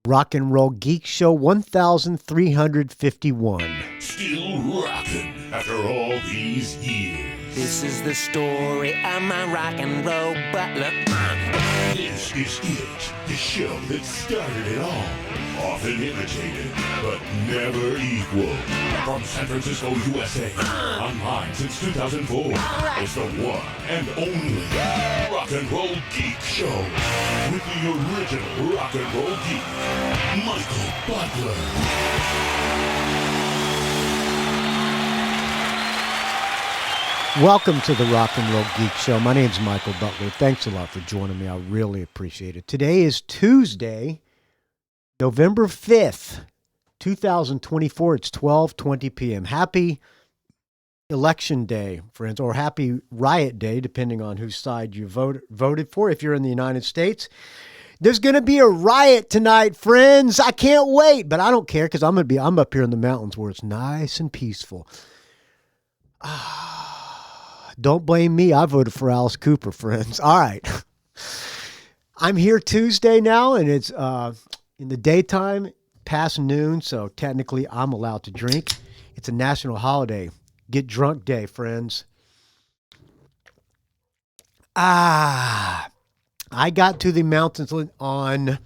Rock and Roll Geek Show 1351. Still rocking after all these years. This is the story of my rock and roll butler. This is it, the show that started it all. Often imitated, but never equal. From San Francisco, USA, online since 2004. It's the one and only Rock and Roll Geek Show. With the original Rock and Roll Geek, Michael Butler. Welcome to the Rock and Roll Geek Show. My name's Michael Butler. Thanks a lot for joining me. I really appreciate it. Today is Tuesday, November 5th, 2024. It's 12:20 p.m. Happy Election Day, friends, or happy Riot Day, depending on whose side you voted for. If you're in the United States, there's going to be a riot tonight, friends. I can't wait, but I don't care because I'm up here in the mountains where it's nice and peaceful. Don't blame me. I voted for Alice Cooper, friends. All right. I'm here Tuesday now, and it's in the daytime, past noon, so technically I'm allowed to drink. It's a national holiday. Get drunk day, friends. I got to the mountains on,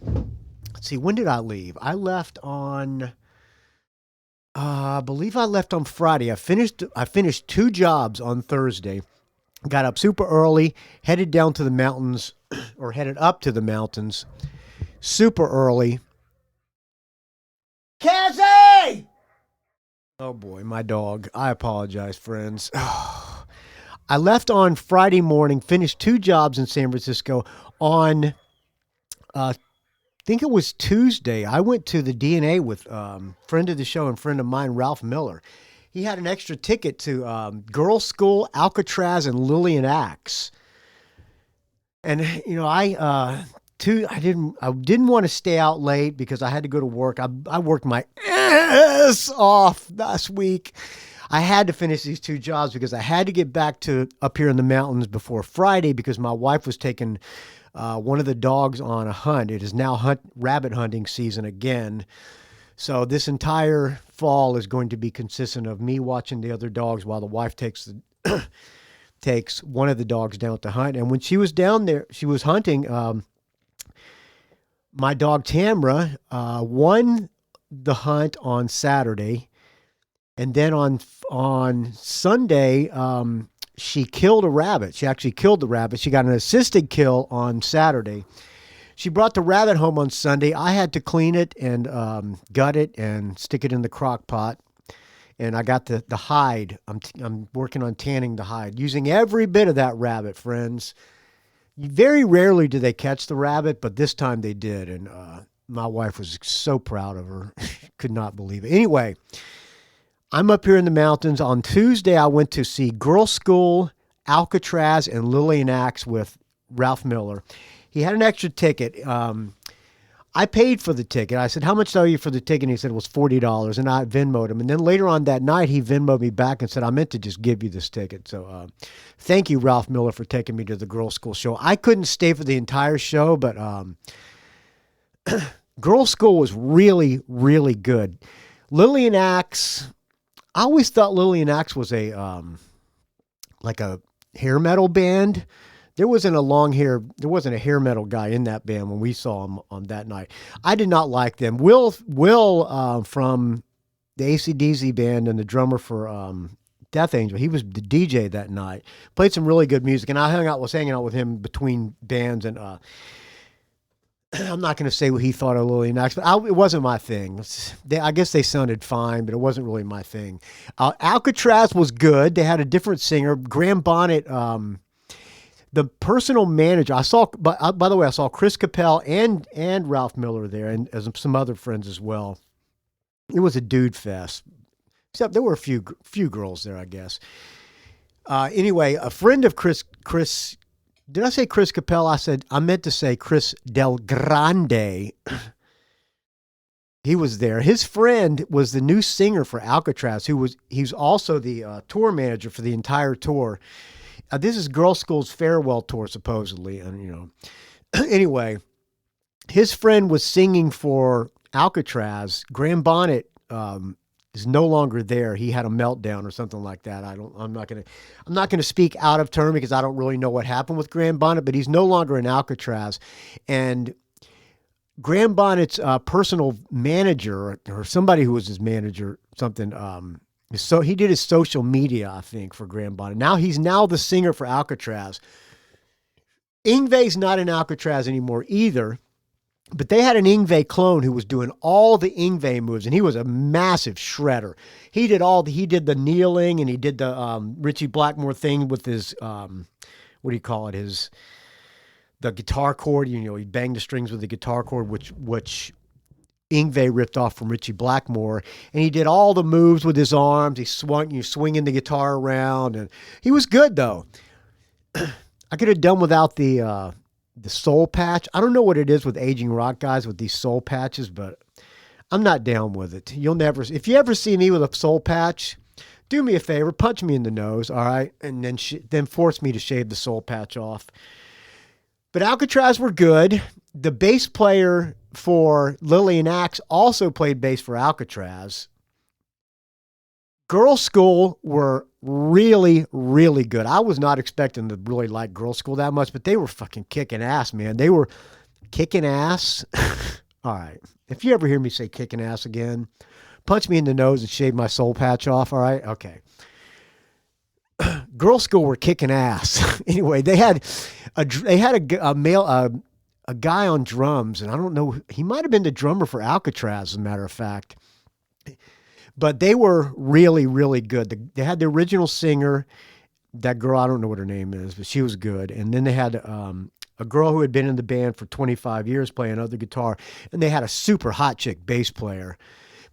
let's see, when did I leave? I left on... I believe I left on Friday. I finished 2 jobs on Thursday. Got up super early, headed down to the mountains, or headed up to the mountains super early. Cassie! Oh boy, my dog. I apologize, friends. I left on Friday morning, finished 2 jobs in San Francisco. On I think it was Tuesday, I went to the DNA with friend of the show and friend of mine, Ralph Mueller. He had an extra ticket to Girlschool, Alcatraz, and Lillian Axe. And you know, I didn't want to stay out late because I had to go to work. I worked my ass off last week. I had to finish these 2 jobs because I had to get back to up here in the mountains before Friday because my wife was taking one of the dogs on a hunt. It is now rabbit hunting season again. So this entire fall is going to be consistent of me watching the other dogs while the wife takes one of the dogs down to hunt. And when she was down there, she was hunting. My dog Tamra won the hunt on Saturday. And then on Sunday, she killed a rabbit. She actually killed the rabbit. She got an assisted kill on Saturday. She brought the rabbit home on Sunday. I had to clean it and gut it and stick it in the crock pot. And I got the hide. I'm working on tanning the hide, using every bit of that rabbit, friends. Very rarely do they catch the rabbit, but this time they did. And my wife was so proud of her. Could not believe it. Anyway, I'm up here in the mountains. On Tuesday, I went to see Girlschool, Alcatraz, and Lillian Axe with Ralph Mueller. He had an extra ticket. I paid for the ticket. I said, how much owe you for the ticket? And he said it was $40, and I Venmo'd him. And then later on that night, he Venmo'd me back and said, I meant to just give you this ticket. So thank you, Ralph Mueller, for taking me to the Girlschool show. I couldn't stay for the entire show, but Girlschool was really, really good. Lillian Axe... I always thought Lillian Axe was a hair metal band. There wasn't a hair metal guy in that band when we saw him on that night. I did not like them. Will from the AC/DC band and the drummer for Death Angel, he was the DJ that night. Played some really good music, and I was hanging out with him between bands, and I'm not going to say what he thought of Lillian Axe, but it wasn't my thing. I guess they sounded fine, but it wasn't really my thing. Alcatraz was good. They had a different singer. Graham Bonnet, the personal manager. By the way, I saw Chris Capel and Ralph Mueller there, and some other friends as well. It was a dude fest. Except there were a few girls there, I guess. Anyway, a friend of Chris. Did I say Chris Capel? I meant to say Chris Del Grande. He was there. His friend was the new singer for Alcatraz, he's also the tour manager for the entire tour. This is Girlschool's farewell tour, supposedly, and anyway, his friend was singing for Alcatraz. Graham Bonnet is no longer there. He had a meltdown or something like that. I'm not gonna speak out of turn because I don't really know what happened with Graham Bonnet, but he's no longer in Alcatraz. And Graham Bonnet's personal manager or somebody who was his manager, something. So he did his social media, I think, for Graham Bonnet. Now he's the singer for Alcatraz. Yngwie's not in Alcatraz anymore either. But they had an Yngwie clone who was doing all the Yngwie moves, and he was a massive shredder. He did the kneeling, and he did the Richie Blackmore thing with his what do you call it? The guitar chord. You know, he banged the strings with the guitar chord, which Yngwie ripped off from Richie Blackmore, and he did all the moves with his arms. He swinging the guitar around, and he was good though. I could have done without the soul patch. I don't know what it is with aging rock guys with these soul patches, but I'm not down with it. If you ever see me with a soul patch, do me a favor, punch me in the nose, all right? And then force me to shave the soul patch off. But Alcatraz were good. The bass player for Lillian Axe also played bass for Alcatraz. Girlschool were really, really good. I was not expecting to really like Girlschool that much, but they were fucking kicking ass, man. They were kicking ass. All right. If you ever hear me say kicking ass again, punch me in the nose and shave my soul patch off. All right. Okay. Girlschool were kicking ass. Anyway, they had a guy on drums, and I don't know, he might have been the drummer for Alcatraz, as a matter of fact. But they were really, really good. They had the original singer, that girl, I don't know what her name is, but she was good. And then they had a girl who had been in the band for 25 years playing other guitar. And they had a super hot chick bass player.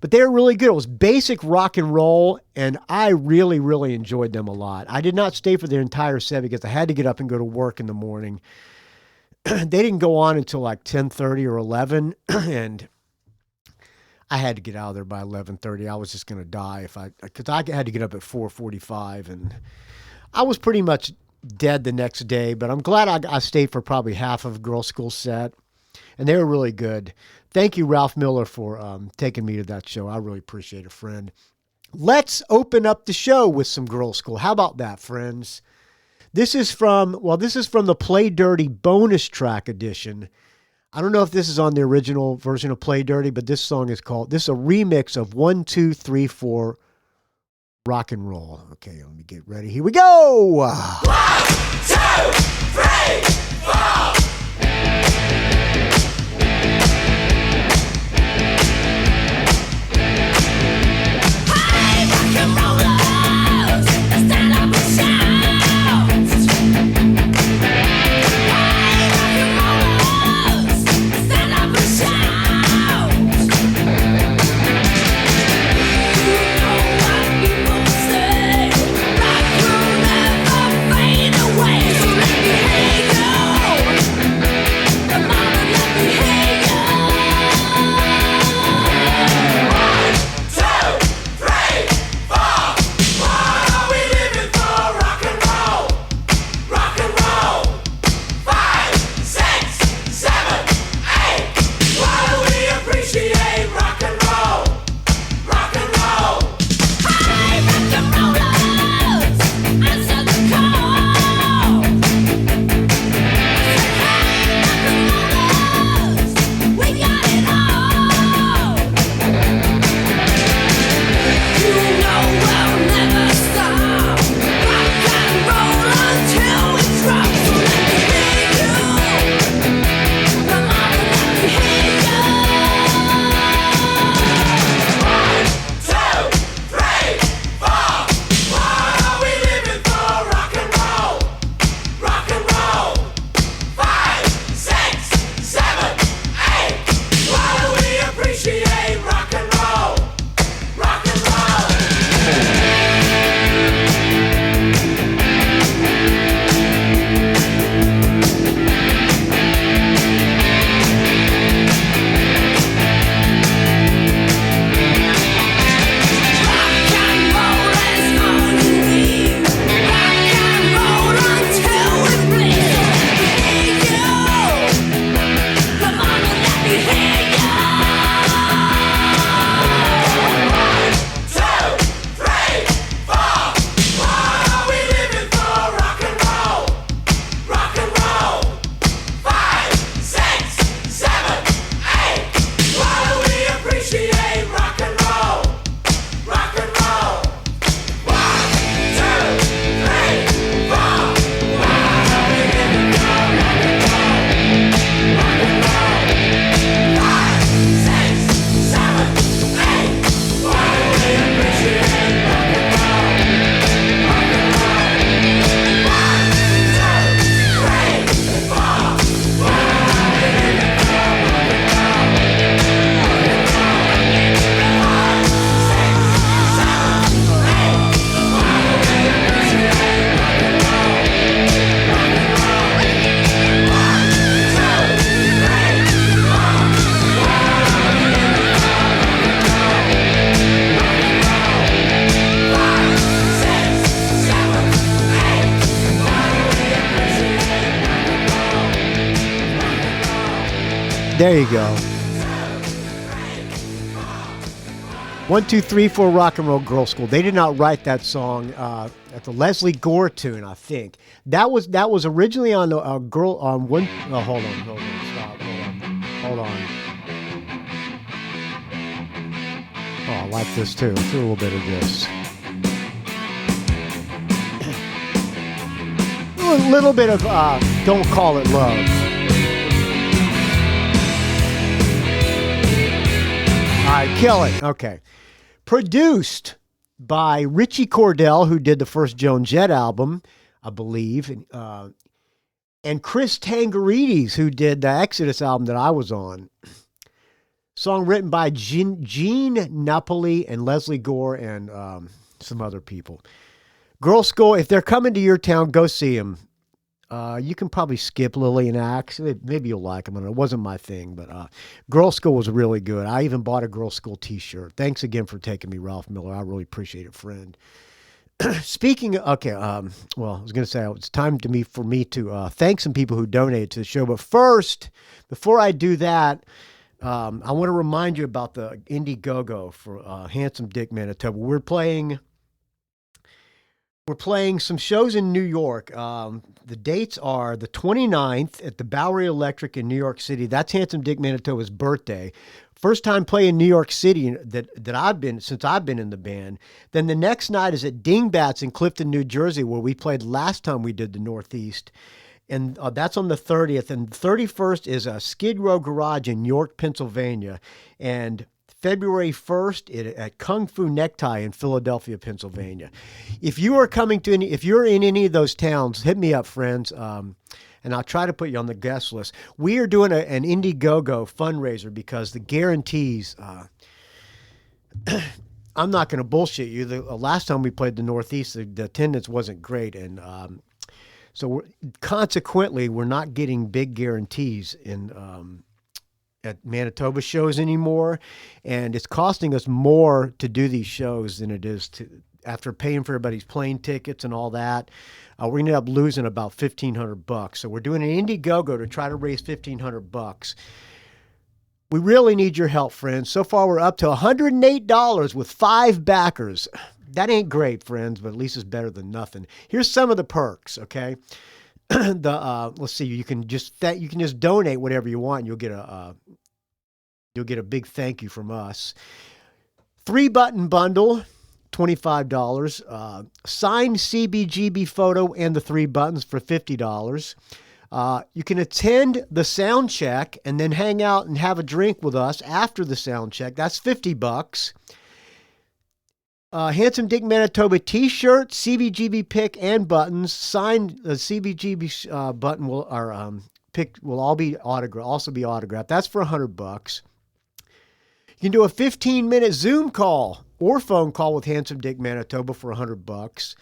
But they were really good. It was basic rock and roll, and I really, really enjoyed them a lot. I did not stay for their entire set because I had to get up and go to work in the morning. They didn't go on until like 10:30 or 11, and I had to get out of there by 11:30. I was just going to die because I had to get up at 4:45, and I was pretty much dead the next day, but I'm glad I stayed for probably half of Girlschool set, and they were really good. Thank you, Ralph Mueller, for taking me to that show. I really appreciate it, friend. Let's open up the show with some Girlschool. How about that, friends? This is from the Play Dirty bonus track edition. I don't know if this is on the original version of Play Dirty, but this is a remix of 1, 2, 3, 4 rock and roll. Okay, let me get ready. Here we go. 1, 2, 3, 4. Away. So let me hang on. There you go. 1, 2, 3, 4 Rock and Roll Girl School. They did not write that song at the Leslie Gore tune, I think. That was originally on a girl on one. Oh, hold on, stop, hold on. Oh, I like this too. Let's do a little bit of this. A little bit of Don't Call It Love. All right, kill it. Okay. Produced by Richie Cordell, who did the first Joan Jett album, I believe, and Chris Tangarides, who did the Exodus album that I was on. Song written by Gene Napoli and Leslie Gore and some other people. Girl School, if they're coming to your town, go see them. You can probably skip Lily and Axe. Maybe you'll like them. It wasn't my thing, but Girl School was really good. I even bought a Girl School t-shirt. Thanks again for taking me, Ralph Miller. I really appreciate it, friend. Speaking of, okay, well, I was going to say it's time for me to thank some people who donated to the show. But first, before I do that, I want to remind you about the Indiegogo for Handsome Dick Manitoba. We're playing some shows in New York. The dates are the 29th at the Bowery Electric in New York City. That's Handsome Dick Manitoba's birthday. First time playing New York City that I've been since I've been in the band. Then the next night is at Dingbats in Clifton, New Jersey, where we played last time we did the Northeast. And that's on the 30th. And the 31st is a Skid Row Garage in York, Pennsylvania. And February 1st at Kung Fu Necktie in Philadelphia, Pennsylvania. If you are if you're in any of those towns, hit me up, friends, and I'll try to put you on the guest list. We are doing an Indiegogo fundraiser because the guarantees. I'm not going to bullshit you. The last time we played the Northeast, the attendance wasn't great, and so consequently, we're not getting big guarantees at Manitoba shows anymore, and it's costing us more to do these shows than it is after paying for everybody's plane tickets and all that. We're gonna end up losing about $1,500. So we're doing an Indiegogo to try to raise $1,500. We really need your help, friends. So far, we're up to $108 with 5 backers. That ain't great, friends, but at least it's better than nothing. Here's some of the perks, okay? Let's see. You can just donate whatever you want, and you'll get a big thank you from us. 3-button bundle, $25. Signed CBGB photo and the 3 buttons for $50. You can attend the sound check and then hang out and have a drink with us after the sound check. That's $50. Handsome Dick Manitoba t-shirt, CBGB pick, and buttons. Signed CBGB button will all be autographed. That's for $100. You can do a 15-minute Zoom call or phone call with Handsome Dick Manitoba for $100.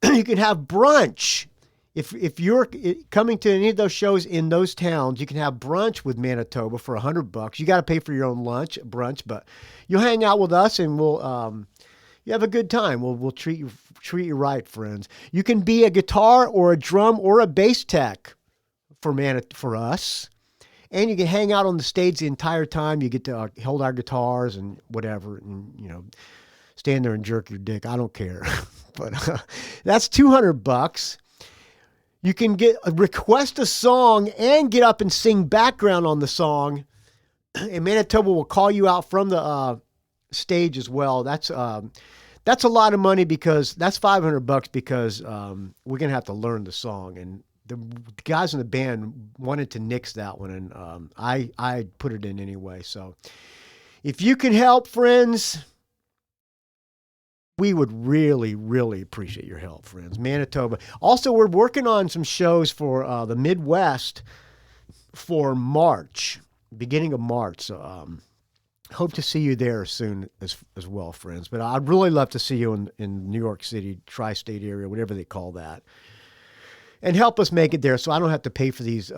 You can have brunch. If you're coming to any of those shows in those towns, you can have brunch with Manitoba for $100. You got to pay for your own brunch, but you'll hang out with us and we'll you have a good time. We'll treat you right, friends. You can be a guitar or a drum or a bass tech for us. And you can hang out on the stage the entire time. You get to hold our guitars and whatever, and stand there and jerk your dick. I don't care, but that's $200. You can request a song and get up and sing background on the song, and Manitoba will call you out from the stage as well. That's a lot of money because that's $500 because we're gonna have to learn the song, and the guys in the band wanted to nix that one, and I put it in anyway. So if you can help, friends, we would really, really appreciate your help, friends. Manitoba. Also, we're working on some shows for the Midwest for March, beginning of March. So hope to see you there soon as well, friends. But I'd really love to see you in New York City, tri-state area, whatever they call that. And help us make it there so I don't have to pay for these.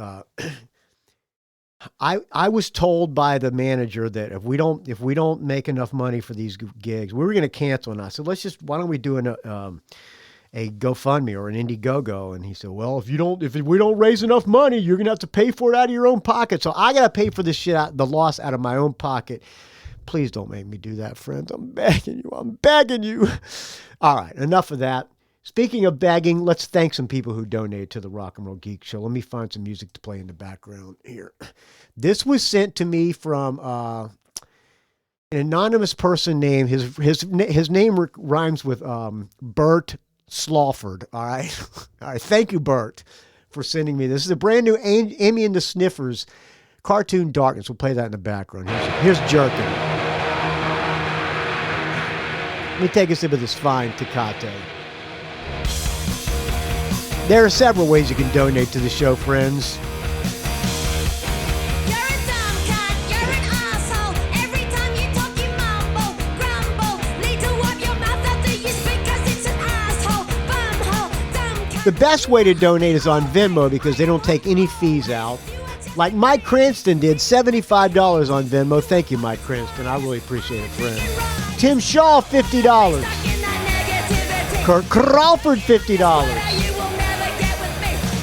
I was told by the manager that if we don't make enough money for these gigs, we were going to cancel. And I said, why don't we do a GoFundMe or an Indiegogo, and he said, well, if we don't raise enough money, you're gonna have to pay for it out of your own pocket. So I gotta pay for this shit out, the loss out of my own pocket. Please don't make me do that, friends. I'm begging you. I'm begging you. All right, enough of that. Speaking of begging, let's thank some people who donated to the Rock and Roll Geek Show. Let me find some music to play in the background here. This was sent to me from an anonymous person named, his name rhymes with Bert Slawford. All right. All right. Thank you, Bert, for sending me this. This is a brand new Amy and the Sniffers cartoon Darkness. We'll play that in the background. Here's Gerken. Let me take a sip of this fine Tecate. There are several ways you can donate to the show, friends. You're a dumb cat, you're an asshole. Every time you talk, you mumble, grumble. Need to wipe your mouth after you speak, 'cause it's an asshole, bumhole, dumb cat. The best way to donate is on Venmo because they don't take any fees out. Like Mike Cranston did, $75 on Venmo. Thank you, Mike Cranston. I really appreciate it, friend. Tim Schall, $50. Kirk Crawford, $50.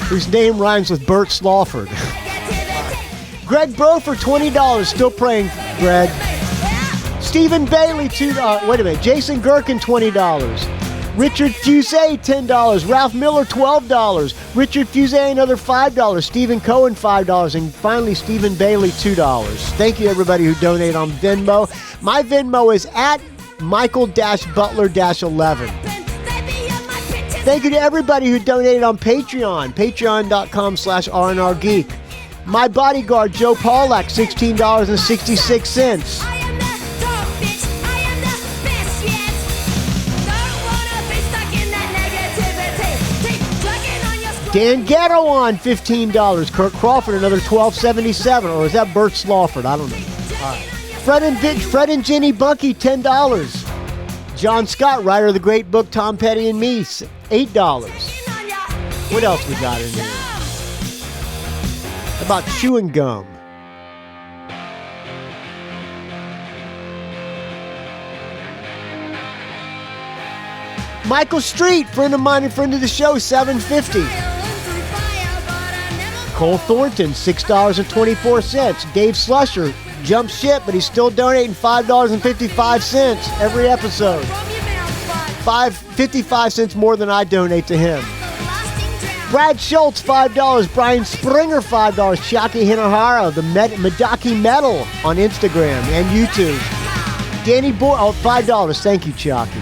Whose name rhymes with Bert Slawford. Greg Brofer, $20. Still praying, Greg. Stephen Bailey, Jason Gerken, $20. Richard Fusey, $10. Ralph Miller, $12. Richard Fusey, another $5. Stephen Cohen, $5. And finally, Stephen Bailey, $2. Thank you, everybody who donated on Venmo. My Venmo is at Michael-Butler-11. Thank you to everybody who donated on Patreon. Patreon.com/RNRGeek. My bodyguard, Joe Pollack, $16.66. I am the dog bitch, I am the best yet. Don't wanna be stuck in that negativity. Keep dragging on your squad. Dan Ghetto on $15. Kirk Crawford, another $12.77. Or is that Bert Slawford? I don't know. All right. Fred and Jenny Bunky, $10. John Scott, writer of the great book Tom Petty and Me, $8. What else we got in here? How about chewing gum? Michael Street, friend of mine and friend of the show, $7.50. Cole Thornton, $6.24. Dave Slusher jumped ship, but he's still donating $5.55 every episode. 55 cents more than I donate to him. Brad Schultz, $5. Brian Springer, $5. Chiaki Hinahara, the Medaki Metal on Instagram and YouTube. Danny Borden, $5. Thank you, Chiaki.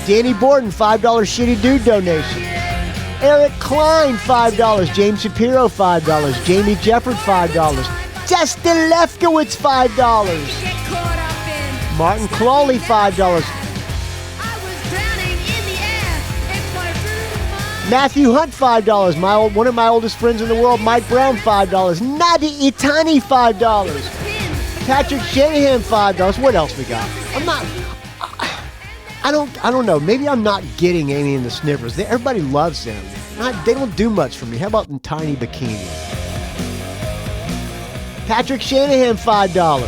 Danny Borden, $5 Shitty Dude donation. Eric Klein, $5. James Shapiro, $5. Jamie Jefford, $5. Justin Lefkowitz, $5. Martin Clawley, $5. Matthew Hunt, $5. One of my oldest friends in the world, Mike Brown, $5. Nadi Itani, $5. Patrick Shanahan, $5. What else we got? I don't know. Maybe I'm not getting Amy and the Sniffers. Everybody loves them. They don't do much for me. How about in Tiny Bikini? Patrick Shanahan, $5.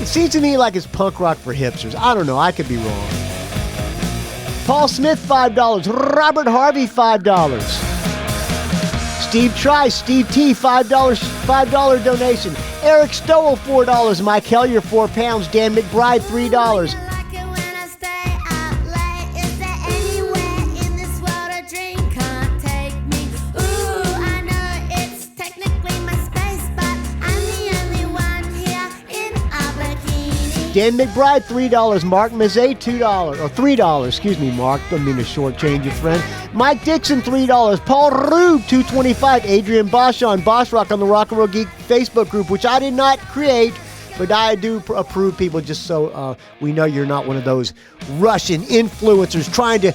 It seems to me like it's punk rock for hipsters. I don't know. I could be wrong. Paul Smith, $5. Robert Harvey, $5. Steve Trice, Steve T, $5 donation. Eric Stowell, $4. Mike Hellier, £4. Dan McBride, $3. Dan McBride, $3. Mark Mazet, $2. Or $3. Excuse me, Mark. Don't mean to shortchange your friend. Mike Dixon, $3. Paul Rube, $2.25. Adrian Bosch on Bosch Rock on the Rock and Roll Geek Facebook group, which I did not create, but I do approve people just so we know you're not one of those Russian influencers trying to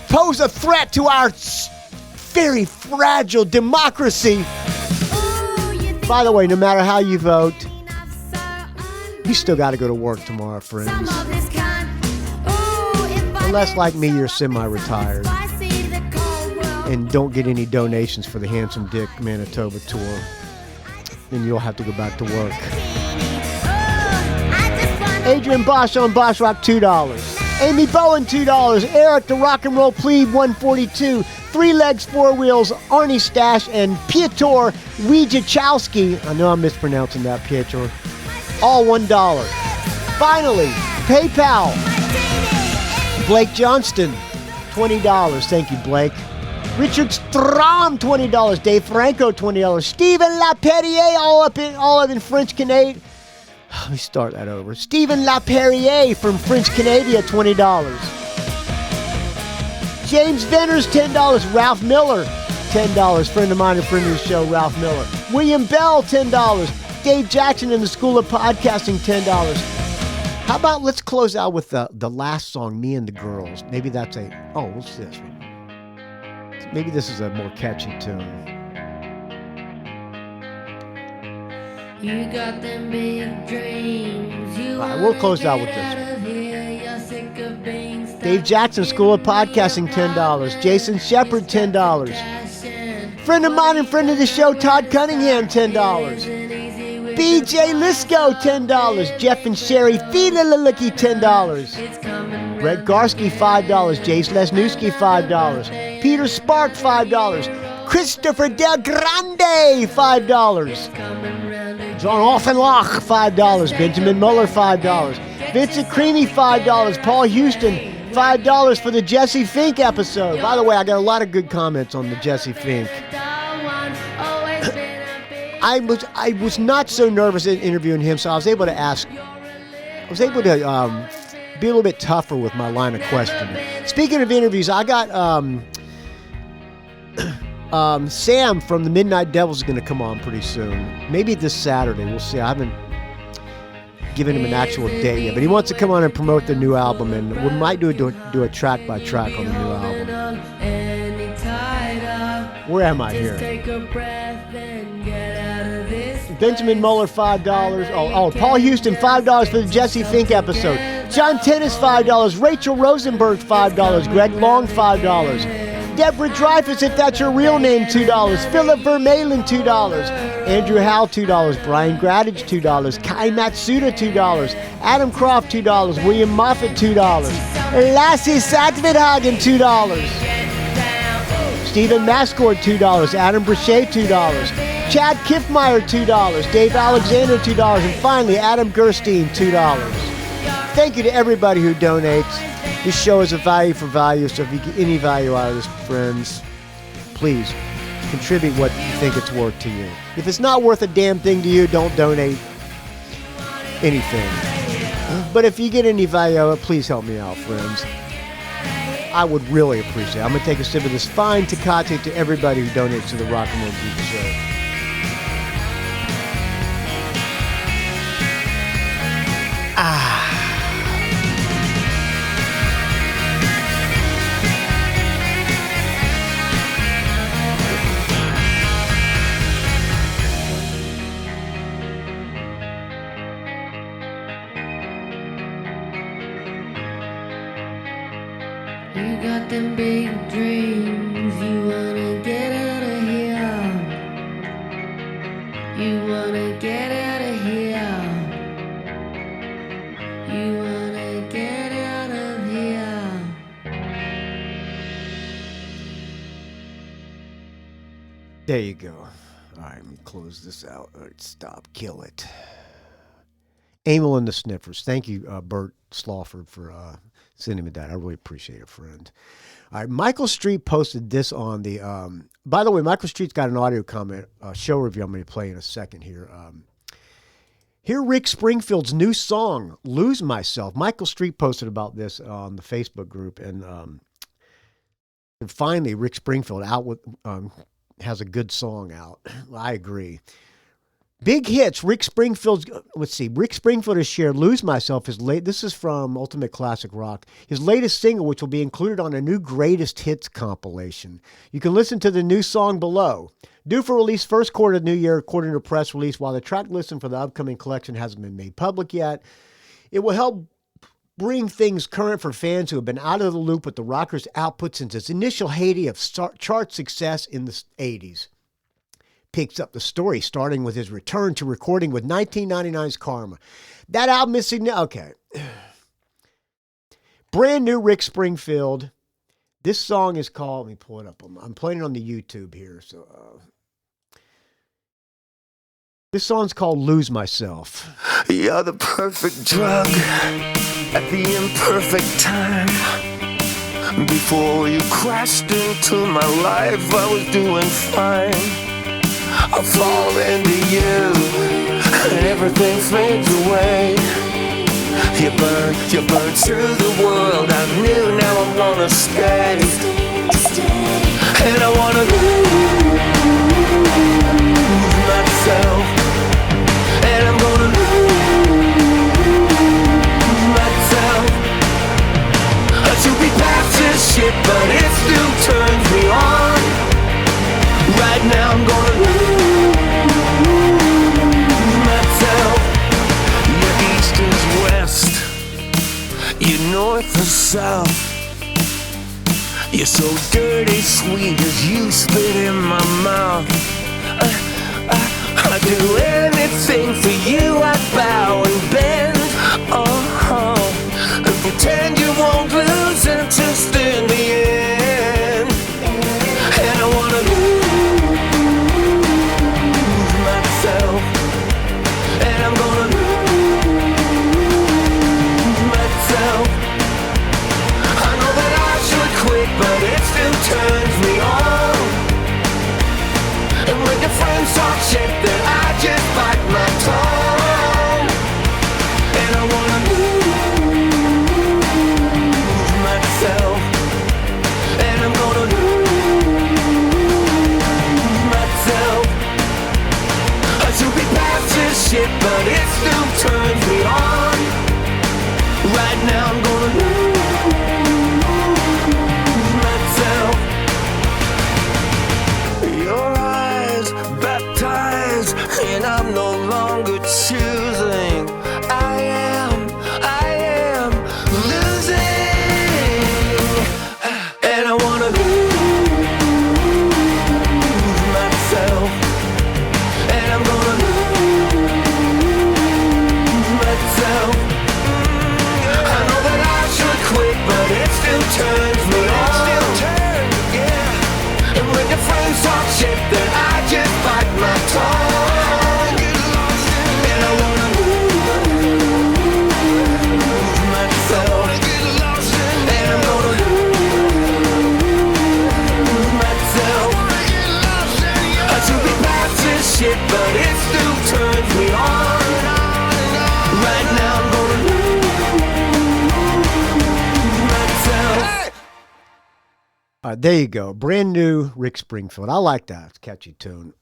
pose a threat to our very fragile democracy. By the way, no matter how you vote, you still got to go to work tomorrow, friends. Unless, like me, you're semi-retired and don't get any donations for the Handsome Dick Manitoba tour, then you'll have to go back to work. Adrian Bosch on Bosch Rock, $2. Amy Bowen, $2. Eric the Rock and Roll Plebe, $142. Three Legs, Four Wheels, Arnie Stash, and Piotr Wijachowski. I know I'm mispronouncing that, Piotr. All $1. Finally, PayPal. Blake Johnston, $20. Thank you, Blake. Richard Strom, $20. Dave Franco, $20. Stephen Laperriere, all up in French Canadian. Let me start that over. Stephen Laperriere from French Canada, $20. James Venners, $10. Ralph Miller, $10. Friend of mine and friend of the show, Ralph Miller. William Bell, $10. Dave Jackson in the School of Podcasting, $10. How about let's close out with the last song, Me and the Girls. Maybe that's what's this? Maybe this is a more catchy tune. You got them big dreams. You All right, we'll close out with this one. Dave Jackson, School of Podcasting, $10. Jason Shepard, $10. Friend of mine and friend of the show, Todd Cunningham, $10. BJ Lisko, $10. Jeff and Cheri, Thieleke, $10. Greg Garske, $5. Jace Lesniewski, $5. Peter Spark, $5. Christopher Del Grande, $5. John Ofenloch, $5. Benjamin Mueller, $5. Vincent Creamy, $5. Paul Houston, $5 for the Jesse Fink episode. By the way, I got a lot of good comments on the Jesse Fink. I was not so nervous in interviewing him, so I was able to be a little bit tougher with my line of questioning. Speaking of interviews, I got Sam from the Midnight Devils is going to come on pretty soon. Maybe this Saturday. We'll see. I haven't given him an actual date yet, but he wants to come on and promote the new album, and we might do a track by track on the new album. Where am I here? Benjamin Mueller, $5. Paul Houston, $5 for the Jesse Fink episode. John Tennis, $5. Rachel Rosenberg, $5. Greg Long, $5. Deborah Dreyfus, if that's your real name, $2. Philip Vermeulen, $2. Andrew Howell, $2. Brian Gradage, $2. Kai Matsuda, $2. Adam Croft, $2. William Moffat, $2. Lassie Sackvidhagen, $2. Stephen Mascord, $2. Adam Brachet, $2. Chad Kiffmeyer, $2. Dave Alexander, $2. And finally, Adam Gerstein, $2. Thank you to everybody who donates. This show is a value for value, so if you get any value out of this, friends, please contribute what you think it's worth to you. If it's not worth a damn thing to you, don't donate anything. But if you get any value out of it, please help me out, friends. I would really appreciate it. I'm going to take a sip of this fine Tecate to everybody who donates to the Rock and Roll Geek Show. You got them big dreams, you wanna get out of here. You wanna get out of here. You wanna get out of here. There you go. All right, let me close this out. All right, stop. Kill it. Emil and the Sniffers. Thank you, Bert Slawford, for sending me that. I really appreciate it, friend. All right, Michael Street posted this on the... by the way, Michael Street's got an audio comment, show review I'm going to play in a second here. Hear Rick Springfield's new song, Lose Myself. Michael Street posted about this on the Facebook group, and finally, Rick Springfield out with has a good song out. I agree. Big hits. Rick Springfield has shared Lose Myself. This is from Ultimate Classic Rock. His latest single, which will be included on a new Greatest Hits compilation. You can listen to the new song below. Due for release first quarter of the new year, according to a press release. While the track listing for the upcoming collection hasn't been made public yet, it will help bring things current for fans who have been out of the loop with the Rockers' output since its initial heyday of chart success in the 80s. picks up the story, starting with his return to recording with 1999's Karma. That album is significant. Okay. Brand new Rick Springfield. This song is called, let me pull it up. I'm playing it on the YouTube here. So this song's called Lose Myself. You're the perfect drug at the imperfect time. Before you crashed into my life, I was doing fine. I fall into you, and everything fades away. You burn through the world I knew, now I wanna stay. And I wanna lose myself. And I'm gonna lose myself. I should be past this shit, but it still turns me on. Right now I'm gonna lose myself. Your east is west, your north is south. You're so dirty sweet as you spit in my mouth. I'd do anything for you, I'd bow and bend. And pretend you won't lose interest in the end. And I wanna lose myself. And I'm gonna lose myself. I know that I should quit, but it still turns me on. And when your friends talk shit, then I just bite my tongue. And I wanna lose myself. And I'm gonna lose myself. I should be past this shit, but it still turns me on. Right now I'm gonna lose myself. Your eyes baptized, and I'm no longer choosing. I am losing. And I wanna lose myself. And I'm gonna lose myself. I know that I should quit, but it still turns me on. And when your friends talk shit, then I just bite my tongue. And I wanna lose myself. And I'm gonna lose myself. I should be past this shit, but it still turns me on. Right now I'm gonna lose myself. All right, there you go. Brand new Rick Springfield. I like that. It's a catchy tune.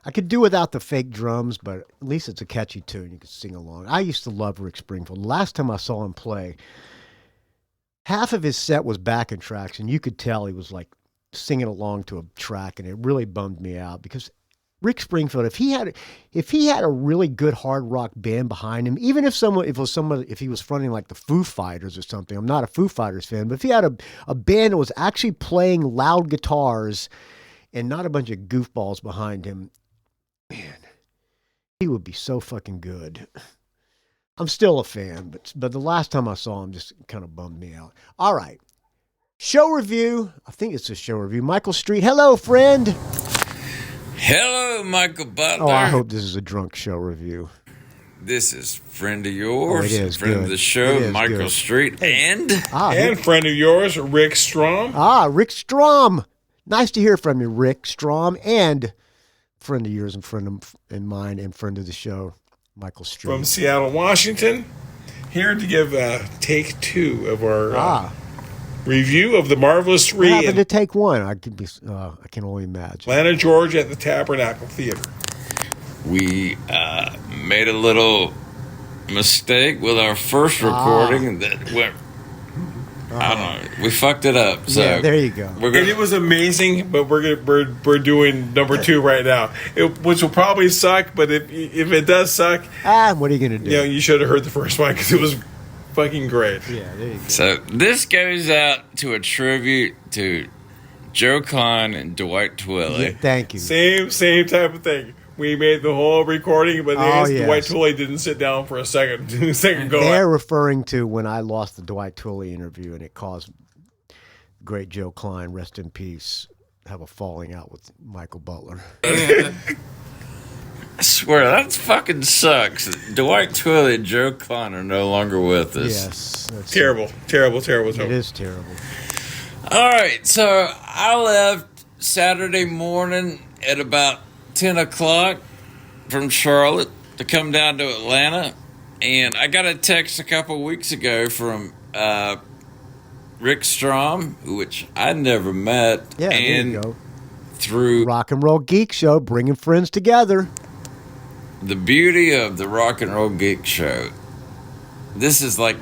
I could do without the fake drums, but at least it's a catchy tune. You can sing along. I used to love Rick Springfield. Last time I saw him play, half of his set was backing tracks, and you could tell he was like singing along to a track, and it really bummed me out because Rick Springfield, if he had a really good hard rock band behind him, even if he was fronting like the Foo Fighters or something, I'm not a Foo Fighters fan, but if he had a band that was actually playing loud guitars and not a bunch of goofballs behind him, man, he would be so fucking good. I'm still a fan, but the last time I saw him just kind of bummed me out. All right. Show review. I think it's a show review. Michael Street. Hello, friend. Hello, Michael Butler. Oh, I hope this is a drunk show review. This is friend of yours, it is friend good. of the It show, is Michael good. Street, and And friend of yours, Rick Strom. Rick Strom. Nice to hear from you, Rick Strom, and friend of yours and friend of mine and friend of the show, Michael Street. From Seattle, Washington. Here to give take two of our review of The Marvelous What Three happened in to take one? I can only imagine. Atlanta, Georgia at the Tabernacle Theater. we made a little mistake with our first recording that went. I don't know. We fucked it up. So Yeah, there you go. We're And it gonna, was amazing, but we're doing number two right now, which will probably suck. But if it does suck, What are you gonna do? you should have heard the first one because it was fucking great. Yeah, there you go. so this goes out to a tribute to Joe Klein and Dwight Twilley. Yeah, thank you. Same type of thing. We made the whole recording, but Dwight Twilley didn't sit down for a second go. They're referring to when I lost the Dwight Twilley interview, and it caused great Joe Klein, rest in peace, have a falling out with Michael Butler. I swear, that fucking sucks. Dwight Twilley and Joe Klein are no longer with us. Yes. That's Terrible. It is terrible. All right, so I left Saturday morning at about 10 o'clock from Charlotte to come down to Atlanta, and I got a text a couple weeks ago from Rick Strom, which I never met. Yeah, and there you go. Through Rock and Roll Geek Show, bringing friends together. the beauty of the Rock and Roll Geek Show, this is like,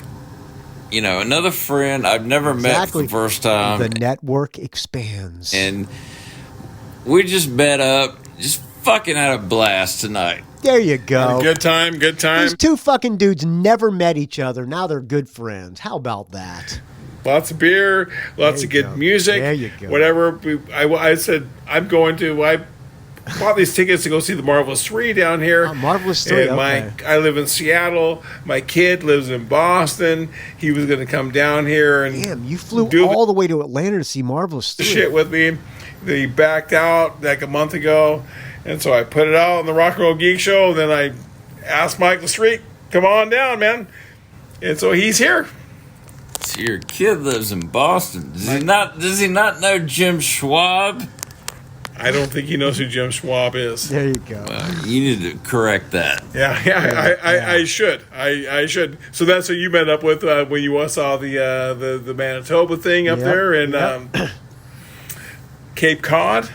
another friend I've never met for the first time. The network expands. And we just met up, just fucking had a blast tonight. There you go. Good time. These two fucking dudes never met each other. Now they're good friends. How about that? Lots of beer, lots of good music. There you go. Whatever. I said, I bought these tickets to go see the Marvelous 3 down here. Marvelous 3, and okay. I live in Seattle. My kid lives in Boston. He was going to come down here and Damn, you flew do all the way to Atlanta to see Marvelous 3. shit with me. He backed out like a month ago. And so I put it out on the Rock and Roll Geek Show. Then I asked Mike the Street, come on down, man. And so he's here. So your kid lives in Boston. Does he not know Jim Schwab? I don't think he knows who Jim Schwab is. There you go. You need to correct that. I should. I should. So that's what you met up with when you saw the Manitoba thing up there in Cape Cod.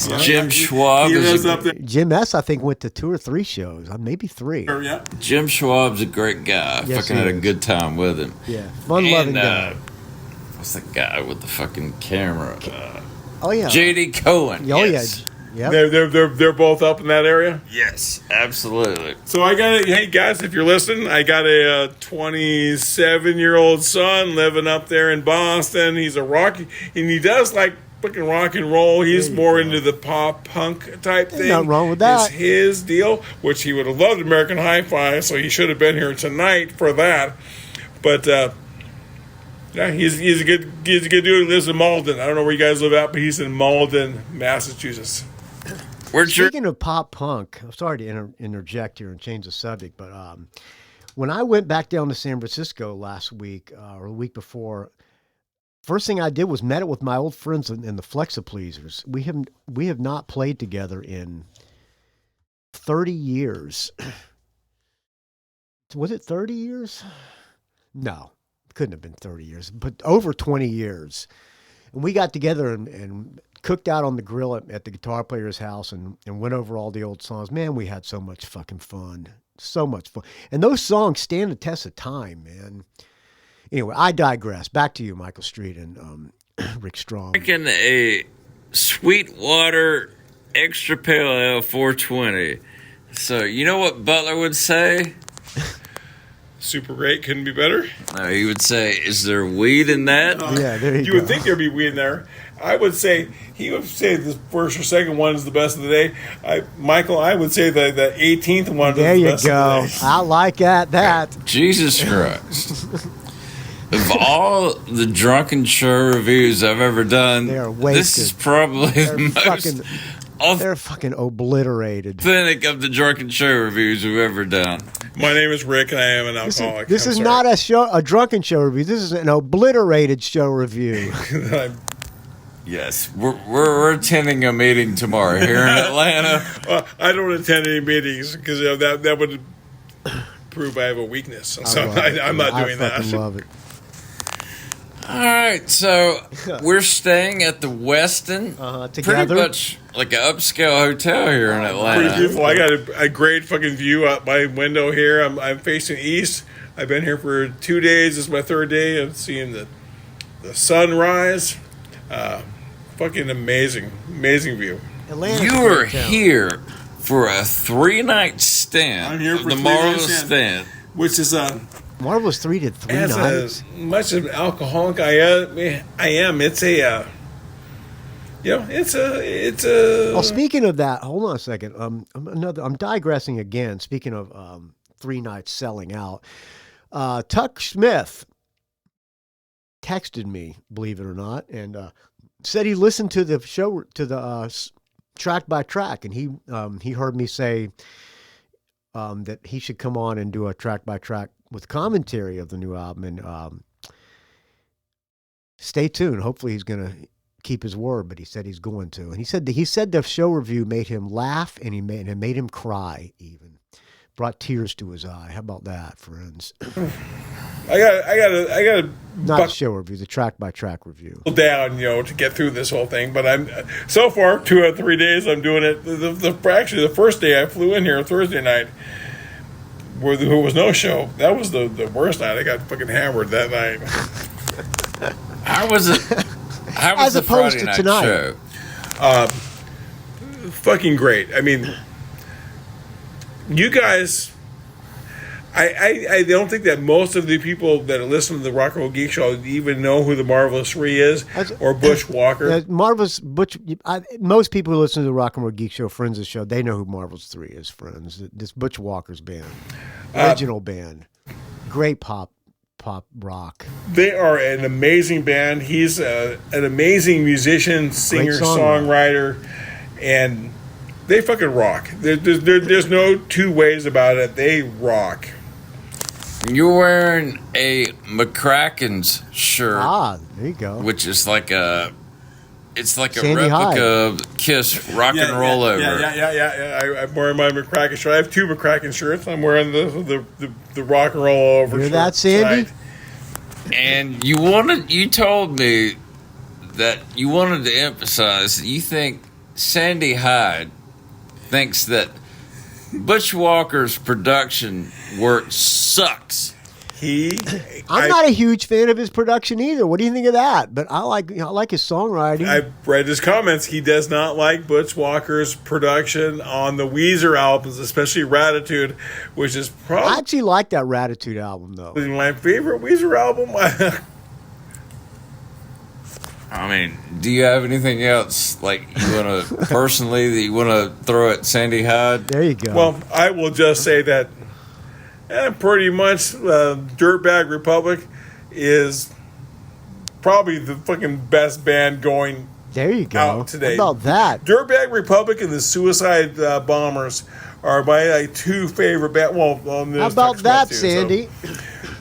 Yeah. Jim Schwab is up there. Jim S., I think, went to 2 or 3 shows, maybe 3. Yeah. Jim Schwab's a great guy. Yes, Fucking he had a is. good time with him. Yeah, fun-loving guy. What's the guy with the fucking camera? Oh yeah, J.D. Cohen. Oh yes. yeah, yep. They're both up in that area. Yes, absolutely. So I got hey guys, if you're listening, I got a 27-year-old son living up there in Boston. He's a rock, and he does like fucking rock and roll. He's more into the pop punk type thing. Nothing wrong with that. It's his deal, which he would have loved American Hi-Fi, so he should have been here tonight for that. But yeah, he's a good dude. He lives in Malden. I don't know where you guys live at, but he's in Malden, Massachusetts. Speaking of pop punk, I'm sorry to interject here and change the subject, but when I went back down to San Francisco last week or the week before, first thing I did was met up with my old friends in the Flexipleasers. We have not played together in 30 years. Was it 30 years? No, couldn't have been 30 years, but over 20 years. And we got together and cooked out on the grill at the guitar player's house and went over all the old songs. Man, we had so much fucking fun. So much fun. And those songs stand the test of time, man. Anyway, I digress. Back to you, Michael Street and Rick Strom. Drinking a Sweetwater Extra Pale Ale 420. So, you know what Butler would say? Super great, couldn't be better. No, he would say, is there weed in that? Yeah, there you go. You would think there'd be weed in there. I would say, he would say the first or second one is the best of the day. Michael, I would say the 18th one there is the you best go. of the day. I like that. Jesus Christ. Of all the drunken show reviews I've ever done, They are wasted. this is probably the most They're fucking obliterated. authentic of the drunken show reviews we've ever done. My name is Rick, and I am an alcoholic. This I'm is sorry. not a drunken show review. This is an obliterated show review. Yes, we're attending a meeting tomorrow here in Atlanta. I don't attend any meetings because that would prove I have a weakness. So I'm not doing I fucking that. love it. All right, so we're staying at the Westin, Together. pretty much like an upscale hotel here in Atlanta. Pretty beautiful. I got a great fucking view out my window here. I'm facing east. I've been here for 2 days. This is my third day of seeing the sunrise. Fucking amazing view. Atlanta's You a were great town. here for a 3-night stint. I'm here for the 3 marvelous nights, stint. Which is Marvelous 3 did 3 as nights. much of an alcoholic I am. It's it's a. Well, speaking of that, hold on a second. I'm digressing again. Speaking of 3 nights selling out, Tuck Smith texted me, believe it or not, and said he listened to the show, to the track by track, and he heard me say that he should come on and do a track by track with commentary of the new album. And stay tuned. Hopefully he's going to keep his word, but he said he's going to. And he said the show review made him laugh, and it made him cry even. Brought tears to his eye. How about that, friends? I got Not the show review, the track by track review. Down, to get through this whole thing. But I'm so far 2 out of 3 days I'm doing it. Actually, the first day I flew in here Thursday night, where there was no show. That was the worst night. I got fucking hammered that night. How was it? How was As the opposed Friday to night tonight. show? Fucking great. I mean, you guys. I don't think that most of the people that listen to the Rock and Roll Geek Show even know who the Marvelous Three is or Butch Walker. Marvelous Butch. Most people who listen to the Rock and Roll Geek Show, friends of the show, they know who Marvelous Three is. Friends, this Butch Walker's band, original band, great pop rock. They are an amazing band. He's an amazing musician, singer, songwriter, and they fucking rock. There's no two ways about it. They rock. You're wearing a McCracken's shirt. Ah, there you go. Which is like it's like Sandy a replica Hyde. of Kiss Rock and Roll Over. Yeah. I'm wearing my McCracken shirt. I have 2 McCracken shirts. I'm wearing the Rock and Roll Over Hear shirt that, Sandy? tonight. And you told me that you wanted to emphasize that you think Sandy Hyde thinks that Butch Walker's production work sucks. I'm not a huge fan of his production either. What do you think of that? But I like his songwriting. I've read his comments. He does not like Butch Walker's production on the Weezer albums, especially Ratitude, which is I probably actually like that Ratitude album though. my favorite Weezer album. I mean, do you have anything else like you want to personally that you want to throw at Sandy Hyde? There you go. Well, I will just say that pretty much Dirtbag Republic is probably the fucking best band going there you go. out today. How about that? Dirtbag Republic and the Suicide Bombers are my 2 favorite bands. Well, How about that, Sandy?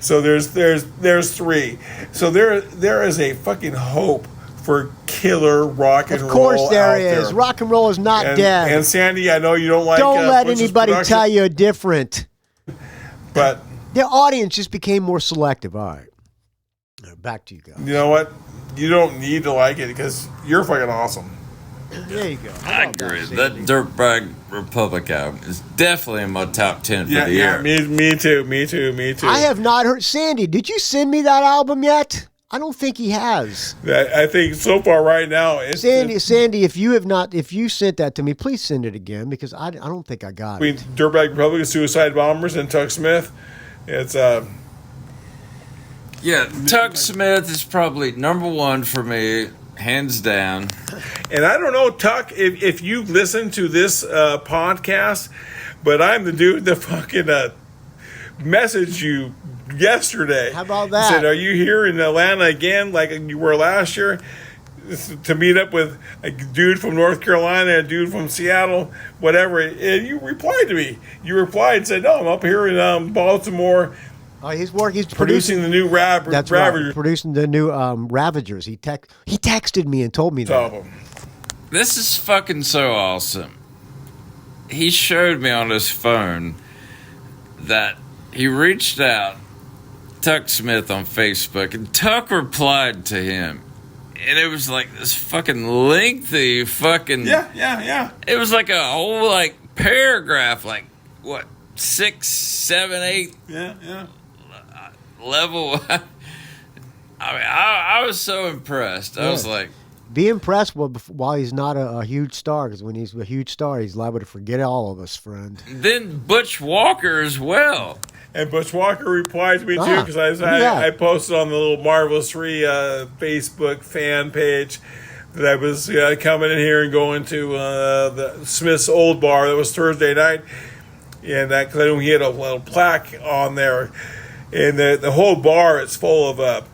So there's 3. So there is a fucking hope for killer rock and roll. Of course there out is. there. Rock and roll is not dead. And Sandy, I know you don't like. Don't let Butch's anybody production, tell you different. But The audience just became more selective. All right. Back to you guys. you know what? You don't need to like it because you're fucking awesome. There you go. I agree. That Dirtbag Republic album is definitely in my top 10 for the year. Me too. I have not heard. Sandy, did you send me that album yet? I don't think he has. I think so far right now, it's Sandy, if you sent that to me, please send it again because I don't think I got between it. Dirtbag Republic and Suicide Bombers and Tuck Smith. It's Yeah, Tuck Smith is probably number 1 for me, hands down. and I don't know, Tuck, if you listen to this podcast, but I'm the dude that fucking messaged you yesterday. How about that? Said, are you here in Atlanta again like you were last year? To meet up with a dude from North Carolina, a dude from Seattle, whatever. And you replied to me. You replied and said, no, I'm up here in Baltimore. Oh, he's Producing the new That's Ravagers. right. Producing the new Ravagers. He texted me and told me that. Album. This is fucking so awesome. He showed me on his phone that he reached out, Tuck Smith on Facebook, and Tuck replied to him. And it was like this fucking lengthy fucking... Yeah. It was like a whole like paragraph, like what, 6, 7, 8 Yeah. level. I mean, I was so impressed. I was like, Be impressed while he's not a huge star, because when he's a huge star, he's liable to forget all of us, friend. then Butch Walker as well. And Butch Walker replied to me too because I posted on the little Marvelous 3 Facebook fan page that I was coming in here and going to the Smith's Old Bar. That was Thursday night, and that because I know he had a little plaque on there, and the whole bar is full of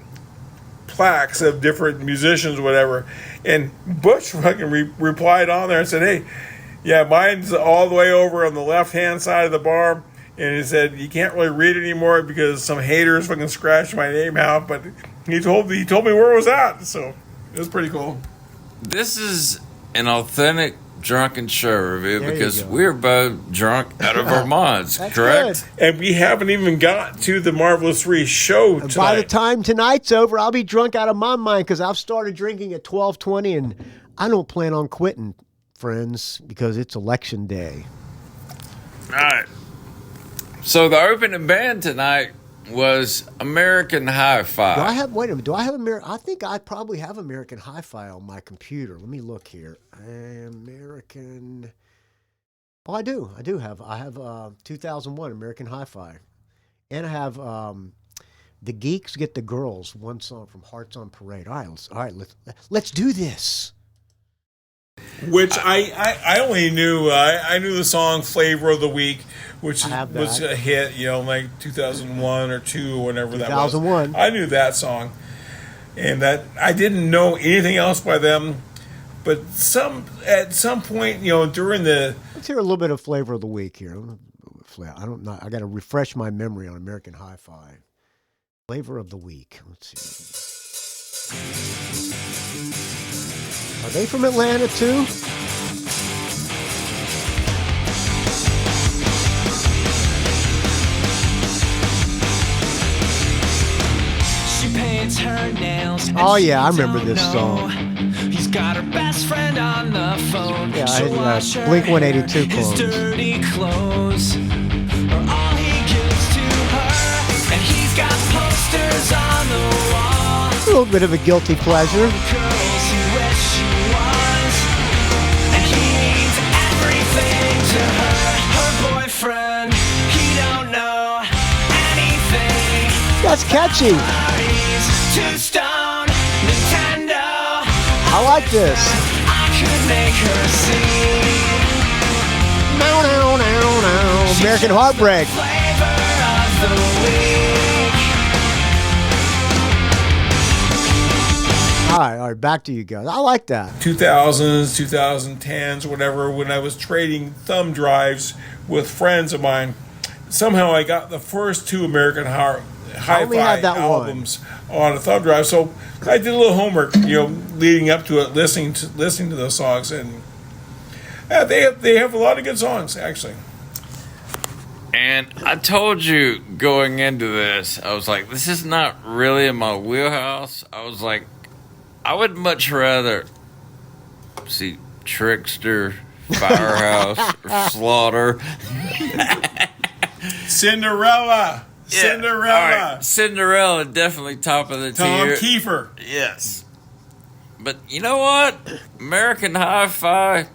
plaques of different musicians, or whatever. And Butch fucking replied on there and said, "Hey, yeah, mine's all the way over on the left-hand side of the bar." And he said, "You can't really read it anymore because some haters fucking scratched my name out." But he told me where it was at, so it was pretty cool. This is an authentic drunken show review There you because go. we're both drunk out of our minds, That's correct? good. And we haven't even got to the Marvelous 3 show tonight. By the time tonight's over, I'll be drunk out of my mind because I've started drinking at 12:20, and I don't plan on quitting, friends, because it's election day. All right. So the opening band tonight was American Hi-Fi. Do I have? Wait a minute. Do I have American? I think I probably have American Hi-Fi on my computer. Let me look here. American. Oh, I do. I do have. I have 2001 American Hi-Fi, and I have the Geeks Get the Girls. One song from Hearts on Parade. All right. Let's do this. Which I only knew. I knew the song "Flavor of the Week," which I have was that. a hit. Like 2001 or 2 or whenever that was. 2001. I knew that song, and that I didn't know anything else by them. But at some point, during the Let's hear a little bit of Flavor of the Week here. I don't know. I got to refresh my memory on American Hi-Fi. Flavor of the Week. Let's see. Are they from Atlanta too? She paints her nails. Oh, yeah, I remember this song. He's got her best friend on the phone. Yeah, She'll wash her Blink-182 hair, clones. His dirty clothes are all he gives to her. And he's got posters on the wall. A little bit of a guilty pleasure. Girls he wished she was. And he means everything to her. Her boyfriend, he don't know anything. That's catchy. Parties, two-stone, Nintendo. I like this. I could make her sing. No, no, no, no. American Heartbreak. Flavor of the week. All right, back to you guys. I like that. 2000s, 2010s, whatever, when I was trading thumb drives with friends of mine, somehow I got the first 2 American Hi-Fi only had that albums on a thumb drive. So I did a little homework, leading up to it, listening to those songs, and they have a lot of good songs, actually. And I told you going into this, I was like, this is not really in my wheelhouse. I was like, I would much rather see Trickster, Firehouse, or Slaughter. Cinderella. Yeah, Cinderella. all right, Cinderella, definitely top of the Tom tier. Kiefer. Yes. But you know what? American Hi-Fi,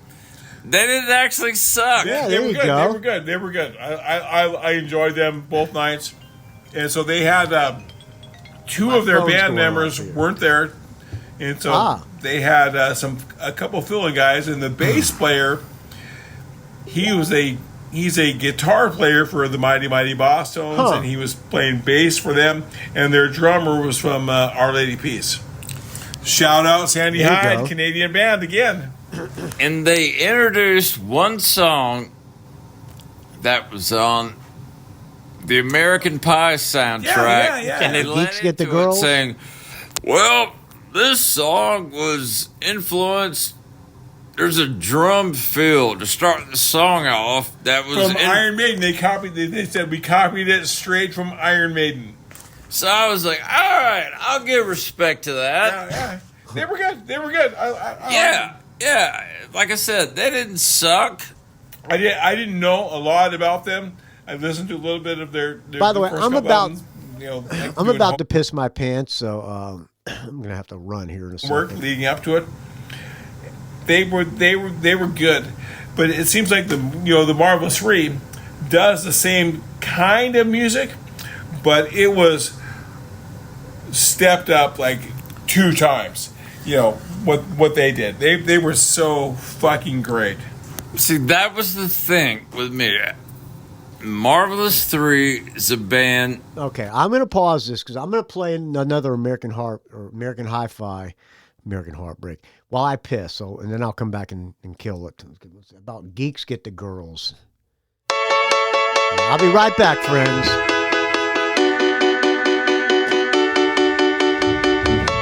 they didn't actually suck. Yeah, They there were you good. go. They were good. They were good. I enjoyed them both nights, and so they had 2 My of their phone's going band members off here. weren't there, and so they had a couple filling guys, and the bass player, he's a guitar player for the Mighty Mighty Boss Tones, Huh. and he was playing bass for them, and their drummer was from Our Lady Peace. Shout out Sandy There you Hyde, go. Canadian band again. And they introduced one song that was on the American Pie soundtrack. Yeah. And they Geeks led Get the into it Girls? saying, well, this song was influenced. There's a drum fill to start the song off that was From Iron Maiden, they said we copied it straight from Iron Maiden. So I was like, all right, I'll give respect to that. Yeah. They were good. They were good. Yeah. Like I said, they didn't suck. I didn't know a lot about them. I listened to a little bit of their By the way, first I'm couple about- albums, like I'm doing about to piss my pants, so I'm gonna have to run here in a homework second. leading up to it. They were good, but it seems like the Marvelous 3 does the same kind of music, but it was stepped up like 2 times. what they did. They were so fucking great. See, that was the thing with me. Marvelous 3 is a band. Okay, I'm going to pause this because I'm going to play another American Hi-Fi, American Heartbreak while I piss. So, and then I'll come back and kill it. It's about geeks get the girls. I'll be right back, friends.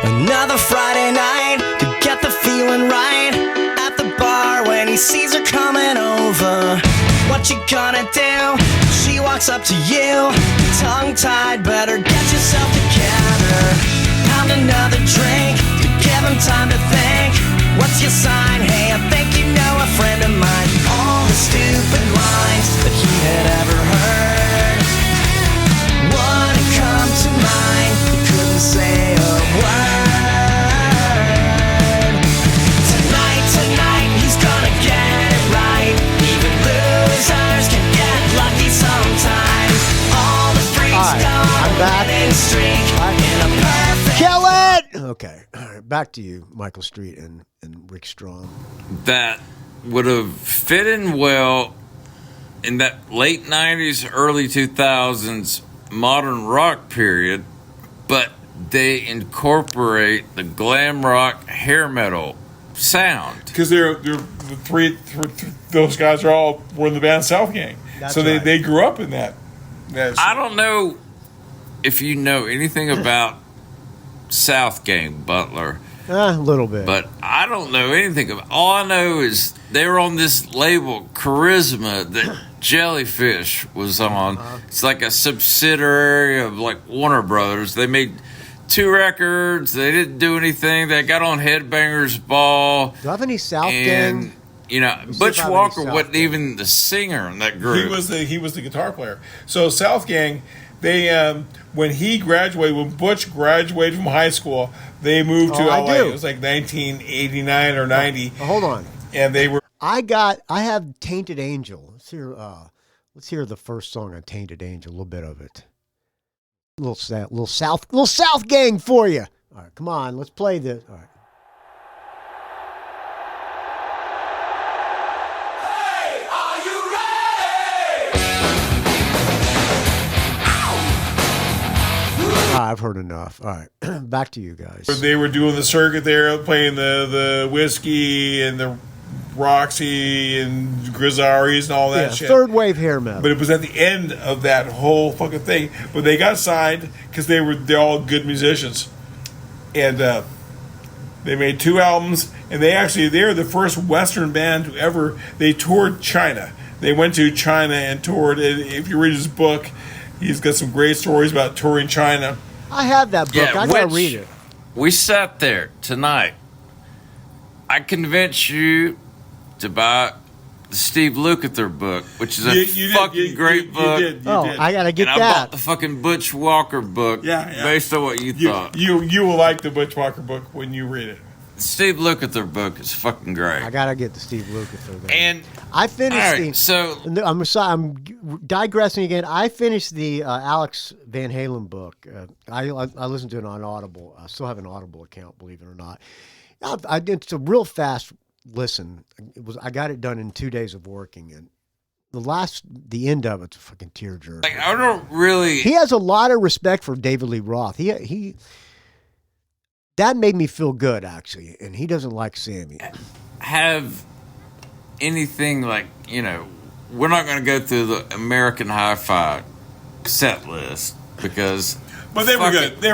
Another Friday night to get the feeling right at the bar when he sees her coming over. What you gonna do? She walks up to you, tongue-tied, better get yourself together. Pound another drink to give him time to think. What's your sign? Hey, I think you know a friend of mine. All the stupid lines that he had ever heard wouldn't come to mind. He couldn't say a word. Tonight, he's gonna get it right. Even losers can get lucky sometimes. All the freaks go on back. a winning streak in a perfect. Kill it! Okay, all right, back to you, Michael Street and Rick Strom. That would have fit in well in that late 90s, early 2000s modern rock period, but they incorporate the glam rock hair metal sound. Because they're three, those guys were in the band South Gang. That's so right. they grew up in that. I don't know if you know anything about South Gang, Butler. A little bit. But I don't know anything about. All I know is they were on this label, Charisma, that Jellyfish was on. It's like a subsidiary of like Warner Brothers. They made 2 records. They didn't do anything. They got on Headbangers Ball. Do I have any South And, Gang? Butch Walker South wasn't Gang. even the singer in that group. He was the guitar player. So South Gang, they when Butch graduated from high school, they moved to I LA. do. It was like 1989 or 90. Hold on. And they were I have Tainted Angel. Let's hear the first song on Tainted Angel, a little bit of it. Little South Gang for you. All right, come on, let's play this. All right. I've heard enough. All right, back to you guys. They were doing the circuit there, playing the whiskey and the Roxy and Grizzarys and all that shit. Third wave hair metal. But it was at the end of that whole fucking thing. But they got signed because they're all good musicians, and they made 2 albums. And they're the first Western band to ever. They toured China. They went to China and toured. And if you read his book, he's got some great stories about touring China. I have that book. Yeah, I gotta read it. We sat there tonight. I convinced you to buy the Steve Lukather book, which is a great book. You did. I gotta get and I that. bought the fucking Butch Walker book based on what you thought. You will like the Butch Walker book when you read it. The Steve Lukather book is fucking great. I gotta get the Steve Lukather. Then. And I finished all right, so I'm sorry, I'm digressing again. I finished the Alex Van Halen book. I listened to it on Audible. I still have an Audible account, believe it or not. It's a real fast listen. I got it done in 2 days of working, and the end of it's a fucking tearjerker. like, I don't really. He has a lot of respect for David Lee Roth. He that made me feel good, actually, and he doesn't like Sammy. have anything like, we're not going to go through the American Hi-Fi set list because. But they were good. They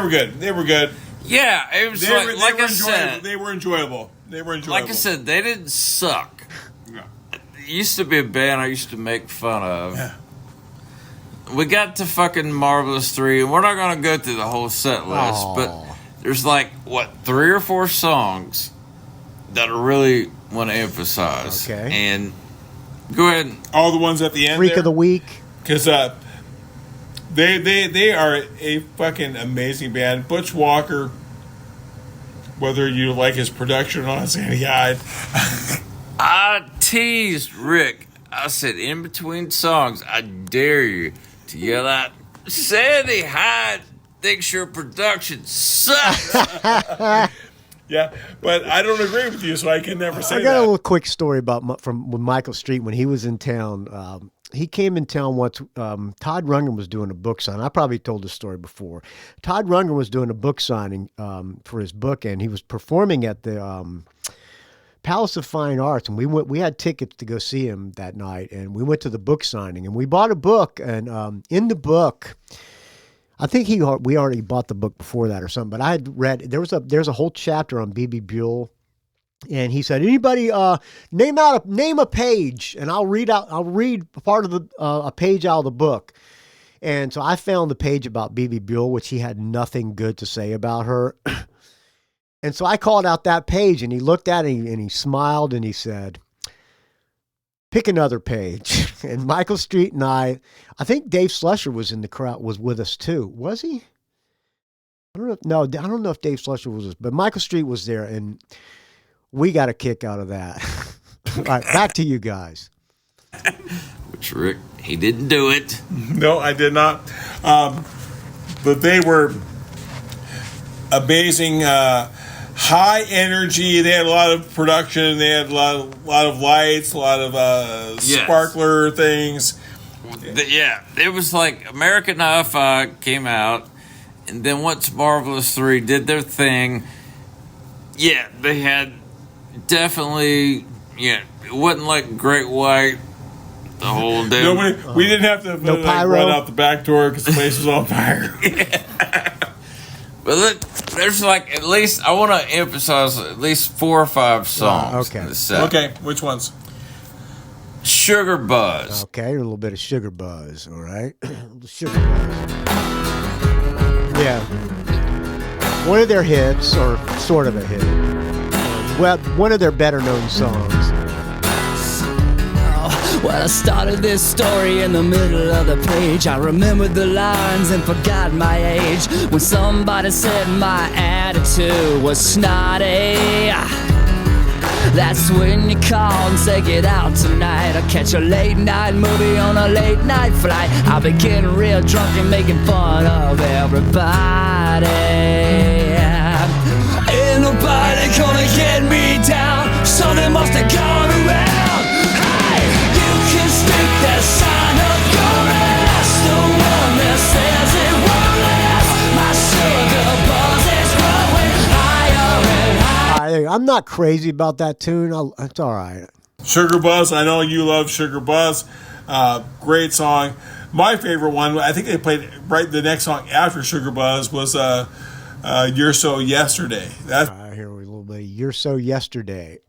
were good. Yeah, it was like I said. They were enjoyable. Like I said, they didn't suck. Yeah. It used to be a band I used to make fun of. Yeah. We got to fucking Marvelous 3, and we're not going to go through the whole set list, but there's 3 or 4 songs that I really want to emphasize. Okay. And go ahead. All the ones at the end. Freak of the week. Because they are a fucking amazing band. Butch Walker, whether you like his production or not, Sandy Hyde. I teased Rick. I said, in between songs, I dare you to yell out, Sandy Hyde thinks your production sucks. Yeah, but I don't agree with you, so I can never say I got that. a little quick story about from when Michael Street when he was in town. He came in town once. Todd Rundgren was doing a book signing. I probably told this story before. Todd Rundgren was doing a book signing for his book, and he was performing at the Palace of Fine Arts. And we had tickets to go see him that night, and we went to the book signing, and we bought a book. And in the book, I think we already bought the book before that or something. But I had read there's a whole chapter on B.B. Buell. And he said, "Anybody name a page, and I'll read part of a page out of the book." And so I found the page about B.B. Buell, which he had nothing good to say about her. And so I called out that page, and he looked at it and he smiled and he said, "Pick another page." And Michael Street and I think Dave Slusher was in the crowd, was with us too. Was he? I don't know if Dave Slusher was, but Michael Street was there, and we got a kick out of that. All right, back to you guys. Which Rick, he didn't do it. No, I did not. But they were amazing, high energy. They had a lot of production. They had a lot of lights, a lot of Yes. sparkler things. Yeah, it was like American Hi-Fi came out, and then once Marvelous 3 did their thing, yeah, they had definitely, yeah, it wasn't like Great White, the whole day. We didn't have to No pyro? run out the back door because the place was on fire. But look, there's like at least, I want to emphasize at least 4 or 5 songs. Okay. In the set. Okay, which ones? Sugar Buzz. Okay, a little bit of Sugar Buzz, all right? Sugar Buzz. Yeah. One of their hits, or sort of a hit. Well, one of their better-known songs. Well, I started this story in the middle of the page. I remembered the lines and forgot my age. When somebody said my attitude was snotty, that's when you call and say get out tonight. I catch a late night movie on a late night flight. I'll be getting real drunk and making fun of everybody. Ain't nobody gonna get me down. Something must have gone around. Hey, you can stick that sign up your ass. The one that says it won't last. My sugar buzz is growing higher and higher. I'm not crazy about that tune. It's all right. Sugar Buzz. I know you love Sugar Buzz. Great song. My favorite one, I think they played right the next song after Sugar Buzz was You're So Yesterday. That's Here we a little bit. You're So Yesterday.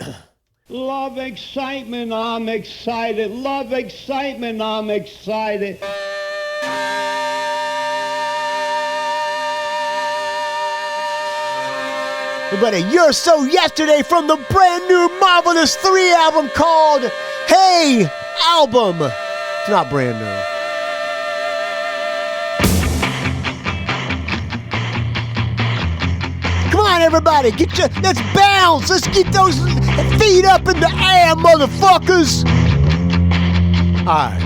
Love excitement, I'm excited. Love excitement, I'm excited. Everybody, You're So Yesterday from the brand new Marvelous 3 album called Hey Album. It's not brand new. Come on, everybody, let's bounce. Let's get those feet up in the air, motherfuckers. All right.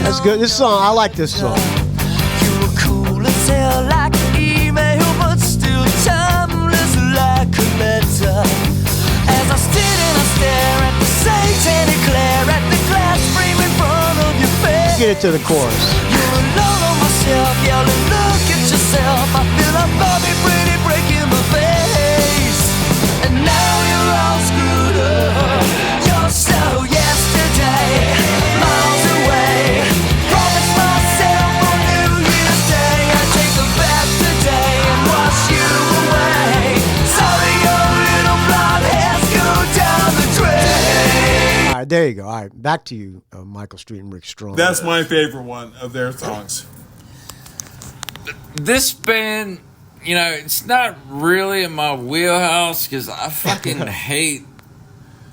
That's good. This song, I like this song. You were cool as hell like email, but still timeless like a letter. As I stood and I stare at the satanic glare at the glass frame in front of your face. Get it to the chorus. You're alone on myself, yelling, look at yourself. I feel I'm Bobby Brady breaking my face. And now you're all screwed up. You're so yesterday, miles away. Promise myself on New Year's Day I'd take them back today and wash you away. Sorry, your little blonde hairs go down the drain. All right, there you go. All right, back to you, Michael Street and Rick Strom. That's my favorite one of their songs. This band, you know, it's not really in my wheelhouse because I fucking hate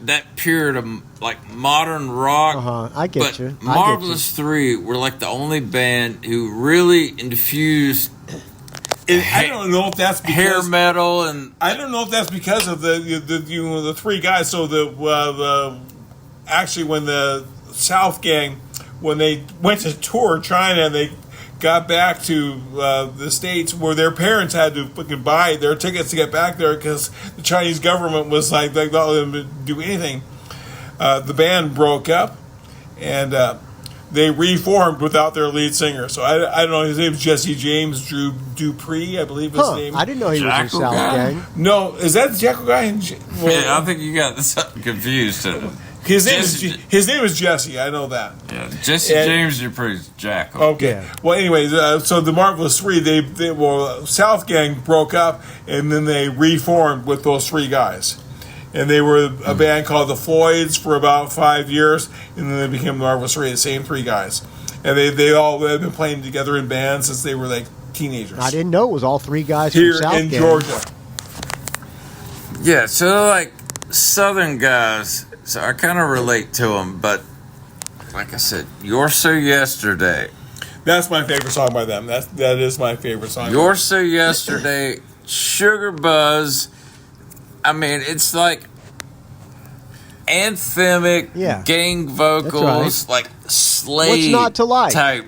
that period of like modern rock. I get but you. I get Marvelous 3 were like the only band who really infused I don't know if that's because hair metal and I don't know if that's because of the three guys. So actually when the South Gang, when they went to tour China and they got back to the States, where their parents had to fucking buy their tickets to get back there because the Chinese government was like they not let them do anything. The band broke up and they reformed without their lead singer. So I don't know, his name is Jesse James Drew Dupree, I believe his name. I didn't know he was in Jackal South guy? Gang. No, is that the Jackal guy? yeah, I think you got something confused. His name is Jesse. I know that. Yeah, Jesse James Dupree's Jackal. Okay. Yeah. Well, anyways, so the Marvelous Three, South Gang broke up and then they reformed with those three guys, and they were a band called the Floyds for about 5 years, and then they became the Marvelous Three, the same three guys, and they all have been playing together in bands since they were like teenagers. I didn't know it was all three guys Here from South in Gang. Georgia. Yeah, so they're like Southern guys, so I kind of relate to them, but like I said, You're So Yesterday. That's my favorite song by them. That is my favorite song. You're So Yesterday, Sugar Buzz. I mean, it's like anthemic, gang vocals, like Slade What's not to like? type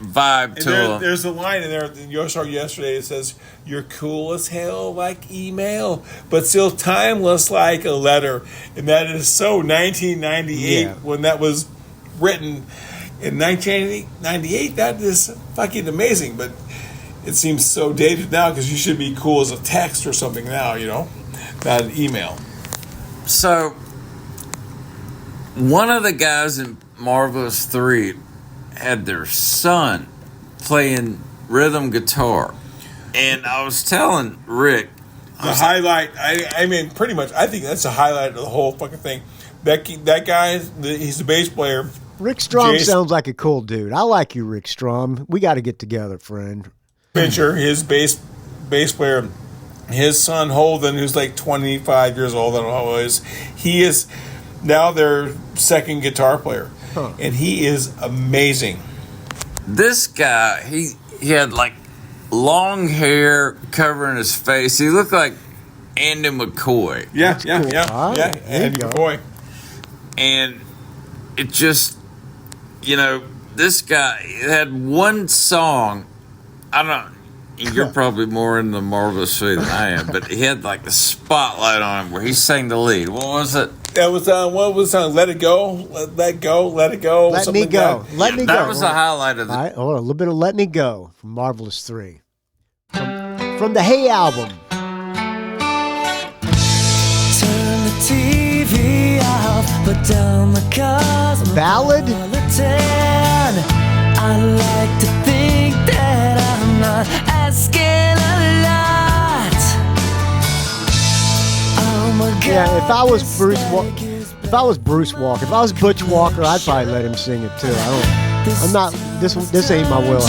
vibe to them. There's a line in there in Your Song Yesterday. It says, "You're cool as hell like email, but still timeless like a letter." And that is so 1998 when that was written. In 1998, that is fucking amazing. But it seems so dated now because you should be cool as a text or something now, not an email. So, one of the guys in Marvelous 3 had their son playing rhythm guitar. And I was telling Rick... The highlight, I mean, pretty much, I think that's the highlight of the whole fucking thing. That guy, he's the bass player. Rick Strom sounds like a cool dude. I like you, Rick Strom. We got to get together, friend. Fincher, his bass player, his son Holden, who's like 25 years old, I don't know how old he is. He is now their second guitar player, and he is amazing. This guy, he had like long hair covering his face. He looked like Andy McCoy. Yeah, Cool. All right. There you Andy go. McCoy. And it just, this guy had one song. I don't know. You're probably more in the Marvelous Three than I am, but he had like the spotlight on him where he sang the lead. What was it? That was what was the song? Let It Go, Let Go, Let It Go. Let something me go. like that. Let me go. That was the highlight of the. All right, hold on. A little bit of Let Me Go from Marvelous 3. From the Hey album. Turn the TV off, put down the cars. Ballad? I like to think that I'm not asking a lot. Oh my God. Yeah, if I was Bruce Walker, if I was Butch Walker, I'd probably let him sing it too. I'm not. This ain't my wheelhouse.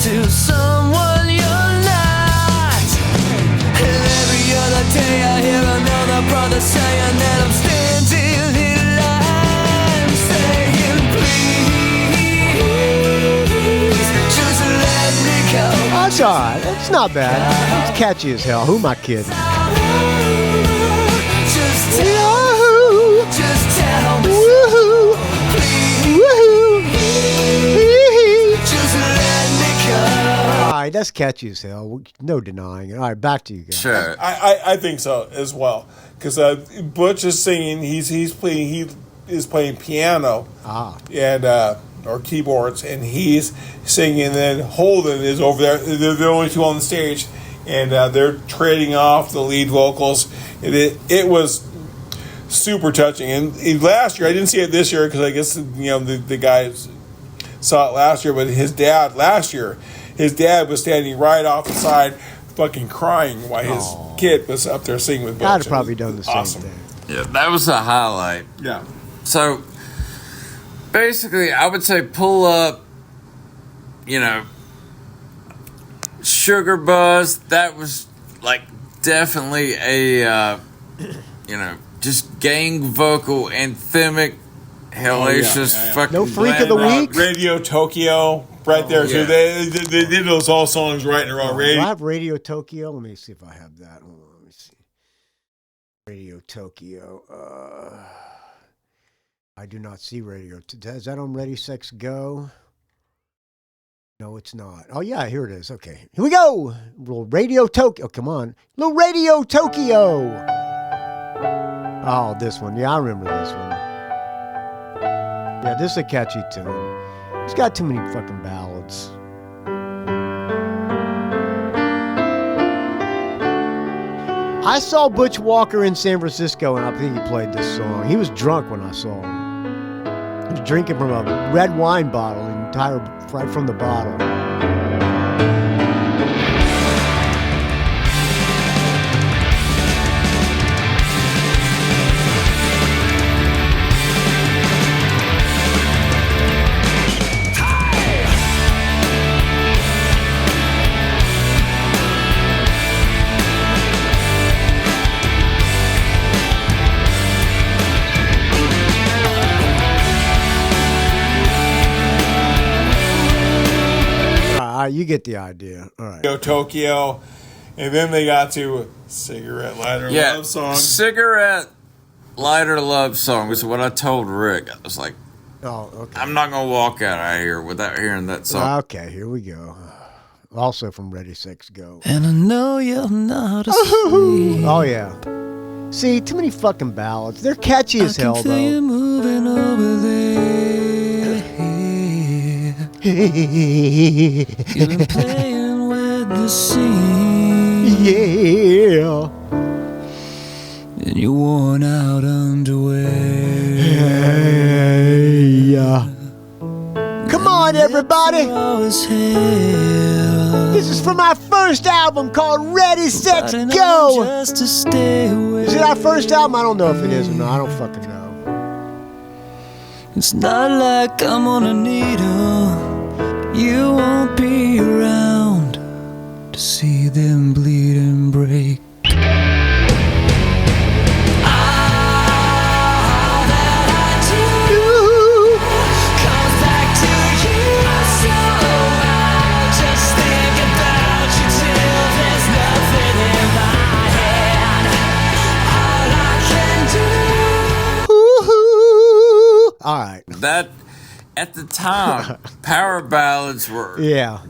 To someone you're not. And every other day I hear another brother saying that I'm standing in line, saying please just let me go. That's all right. It's not bad. It's catchy as hell. Who am I kidding? Just tell, Yahoo! just tell me, Woohoo! please, Woohoo! just let me go. All right, that's catchy as hell. No denying it. All right, back to you guys. Sure. I think so as well because Butch is singing. He is playing piano and or keyboards, and he's singing. And then Holden is over there. They're the only two on the stage, and they're trading off the lead vocals. It was super touching. And last year, I didn't see it this year because I guess the guys saw it last year. But his dad was standing right off the side, fucking crying while his kid was up there singing with Butch. I'd have probably done the same Awesome. thing. Yeah, that was the highlight. Yeah. So, basically, I would say pull up, Sugar Buzz. That was, like, definitely a, just gang vocal, anthemic, hellacious yeah. fucking No Freak glam of the rock. Week? Radio Tokyo, right there. yeah. So they did those all songs right in a row. Do Radio. I have Radio Tokyo? Let me see if I have that. Hold on, let me see. Radio Tokyo. I do not see Radio. Is that on Ready, Sex, Go? No, it's not. Oh, yeah, here it is. Okay. Here we go. Little Radio Tokyo. Oh, come on. Little Radio Tokyo. Oh, this one. Yeah, I remember this one. Yeah, this is a catchy tune. It's got too many fucking ballads. I saw Butch Walker in San Francisco, and I think he played this song. He was drunk when I saw him. He was drinking from a red wine bottle, entire right from the bottle. You get the idea. All right. Tokyo, and then they got to Cigarette Lighter Love Song. Cigarette Lighter Love Song was what I told Rick. I was like, Oh, okay. I'm not going to walk out of here without hearing that song. Okay, here we go. Also from Ready, Sex, Go. And I know you're not asleep. Oh, yeah. See, too many fucking ballads. They're catchy as hell, I can feel you though. moving over there. You've been playing with the scene. Yeah. In your worn out underwear. Yeah. Come on, everybody. Always hell. This is from our first album called Ready, Set, Go. Just to stay away. Is it our first album? I don't know if it is or not. I don't fucking know. It's not like I'm on a needle. You won't be around to see them bleed and break. All right. That, at the time, power ballads were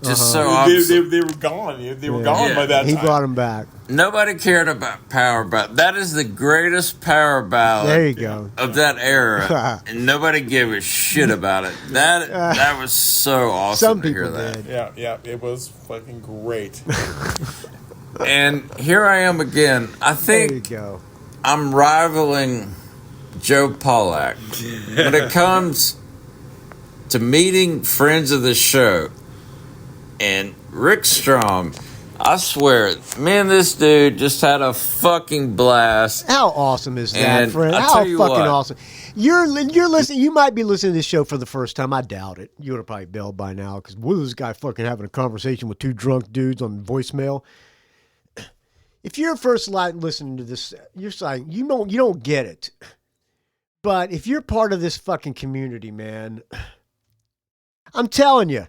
just so obvious. They were gone. They were gone by that He time. brought him back. Nobody cared about power ballad. That is the greatest power ballad There you go. of that era, and nobody gave a shit about it. That was so awesome Some to hear people that. did. Yeah, it was fucking great. And here I am again. I There you think go. I'm rivaling Joe Pollack when it comes to meeting friends of the show. And Rick Strom, I swear, me and this dude just had a fucking blast. How awesome is that, And friend? I How tell you fucking what. awesome. You're listening. You might be listening to this show for the first time. I doubt it. You would have probably bailed by now because this guy fucking having a conversation with two drunk dudes on voicemail. If you're first listening to this, you're saying you don't get it. But if you're part of this fucking community, man, I'm telling you,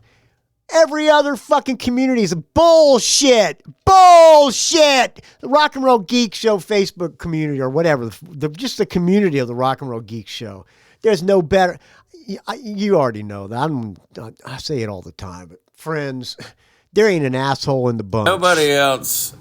every other fucking community is bullshit. Bullshit. The Rock and Roll Geek Show Facebook community or whatever, just the community of the Rock and Roll Geek Show. There's no better. You already know that. I say it all the time, but friends, there ain't an asshole in the bunch. Nobody else.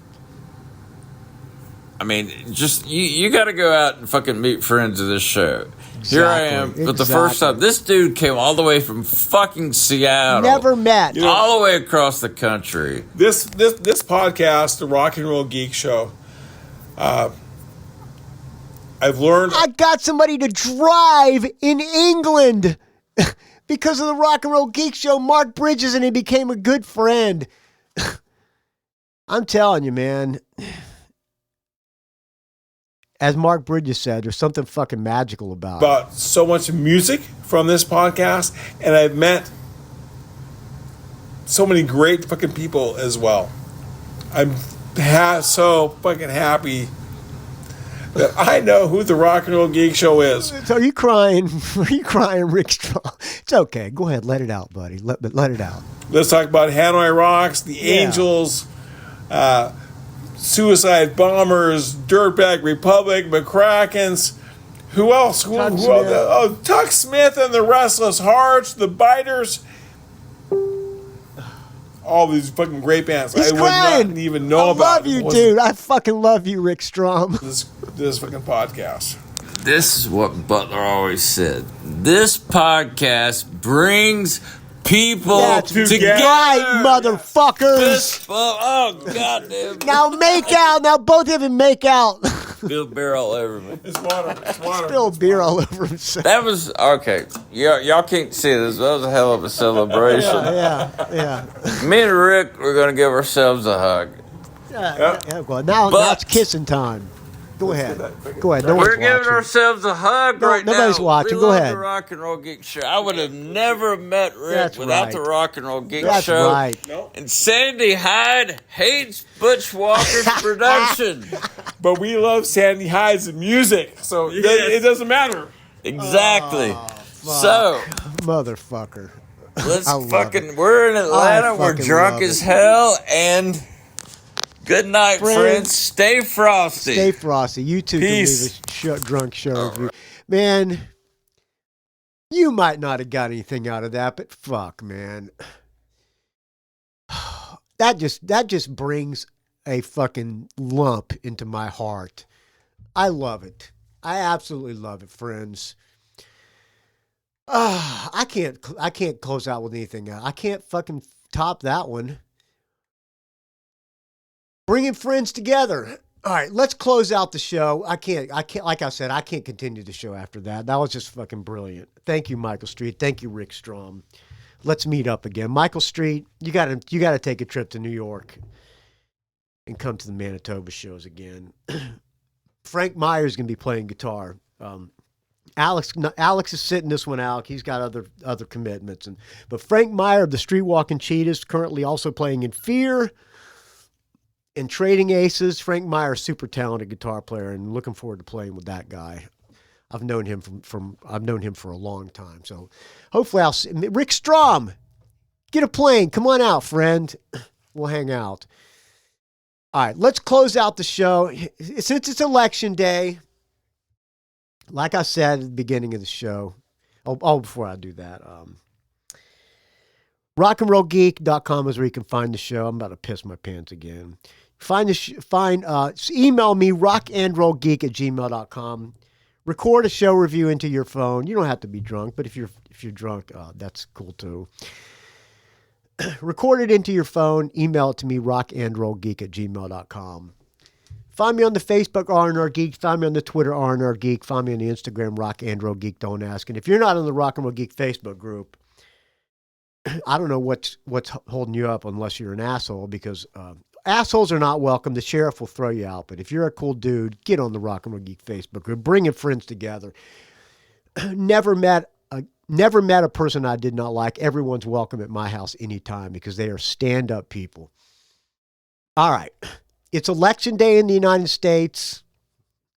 I mean, just you got to go out and fucking meet friends of this show. Here I am for the first time. This dude came all the way from fucking Seattle. Never met. All the way across the country. This podcast, the Rock and Roll Geek Show, I've learned. I got somebody to drive in England because of the Rock and Roll Geek Show, Mark Bridges, and he became a good friend. I'm telling you, man. As Mark Bridges said, there's something fucking magical about it. About so much music from this podcast, and I've met so many great fucking people as well. I'm so fucking happy that I know who the Rock and Roll Geek Show is. So are you crying? Are you crying, Rick Strom? It's okay. Go ahead. Let it out, buddy. Let it out. Let's talk about Hanoi Rocks, the Angels, Suicide Bombers, Dirtbag Republic, McCrackens. Who else? Tuck Smith and the Restless Hearts, the Biters. All these fucking great bands. He's I crying. would not even know about. I love you, dude. I fucking love you, Rick Strom. This fucking podcast. This is what Butler always said. This podcast brings people together. Right, motherfuckers. Oh, goddamn. Now make out. Now both of you make out. Spilled beer all over me. It's water. It's water. Spilled beer all over himself. That was, okay. Y'all can't see this. That was a hell of a celebration. Yeah. Me and Rick, we're going to give ourselves a hug. Well, now it's kissing time. Go ahead. Go ahead. No We're one's giving watching. ourselves a hug right now. Nobody's watching. We Go love ahead. the Rock and Roll Geek Show. I would have never met Rick That's without right. the Rock and Roll Geek That's Show. right. And Sandy Hyde hates Butch Walker's production. But we love Sandy Hyde's music, so it doesn't matter. Exactly. So, Motherfucker. let's I love fucking, we're in Atlanta. We're fucking drunk love as it. hell. And good night, friends. Stay frosty. Stay frosty. You two Peace. can leave a drunk show review. Man, you might not have got anything out of that, but fuck, man. That just brings a fucking lump into my heart. I love it. I absolutely love it, friends. I can't close out with anything else. I can't fucking top that one. Bringing friends together. All right, let's close out the show. I can't, like I said, I can't continue the show after that. That was just fucking brilliant. Thank you, Michael Street. Thank you, Rick Strom. Let's meet up again. Michael Street, you gotta take a trip to New York and come to the Manitoba shows again. Frank Meyer's gonna be playing guitar. Alex is sitting this one out. He's got other commitments, but Frank Meyer of the Streetwalking Cheetahs currently also playing in Fear. In Trading Aces, Frank Meyer, super talented guitar player, and looking forward to playing with that guy. I've known him I've known him for a long time. So hopefully I'll see Rick Strom. Get a plane. Come on out, friend. We'll hang out. All right, let's close out the show. Since it's election day, like I said at the beginning of the show. Before I do that, rockandrollgeek.com is where you can find the show. I'm about to piss my pants again. Email me, rockandrollgeek@gmail.com. Record a show review into your phone. You don't have to be drunk, but if you're drunk, that's cool too. Record it into your phone. Email it to me, rockandrollgeek@gmail.com. Find me on the Facebook, R&R Geek. Find me on the Twitter, R&R Geek. Find me on the Instagram, Rock and Roll Geek. Don't ask. And if you're not on the Rock and Roll Geek Facebook group, I don't know what's holding you up unless you're an asshole, because assholes are not welcome. The sheriff will throw you out. But if you're a cool dude, get on the Rock and Roll Geek Facebook group. Bringing friends together. Never met a person I did not like. Everyone's welcome at my house anytime because they are stand-up people. All right. It's election day in the United States.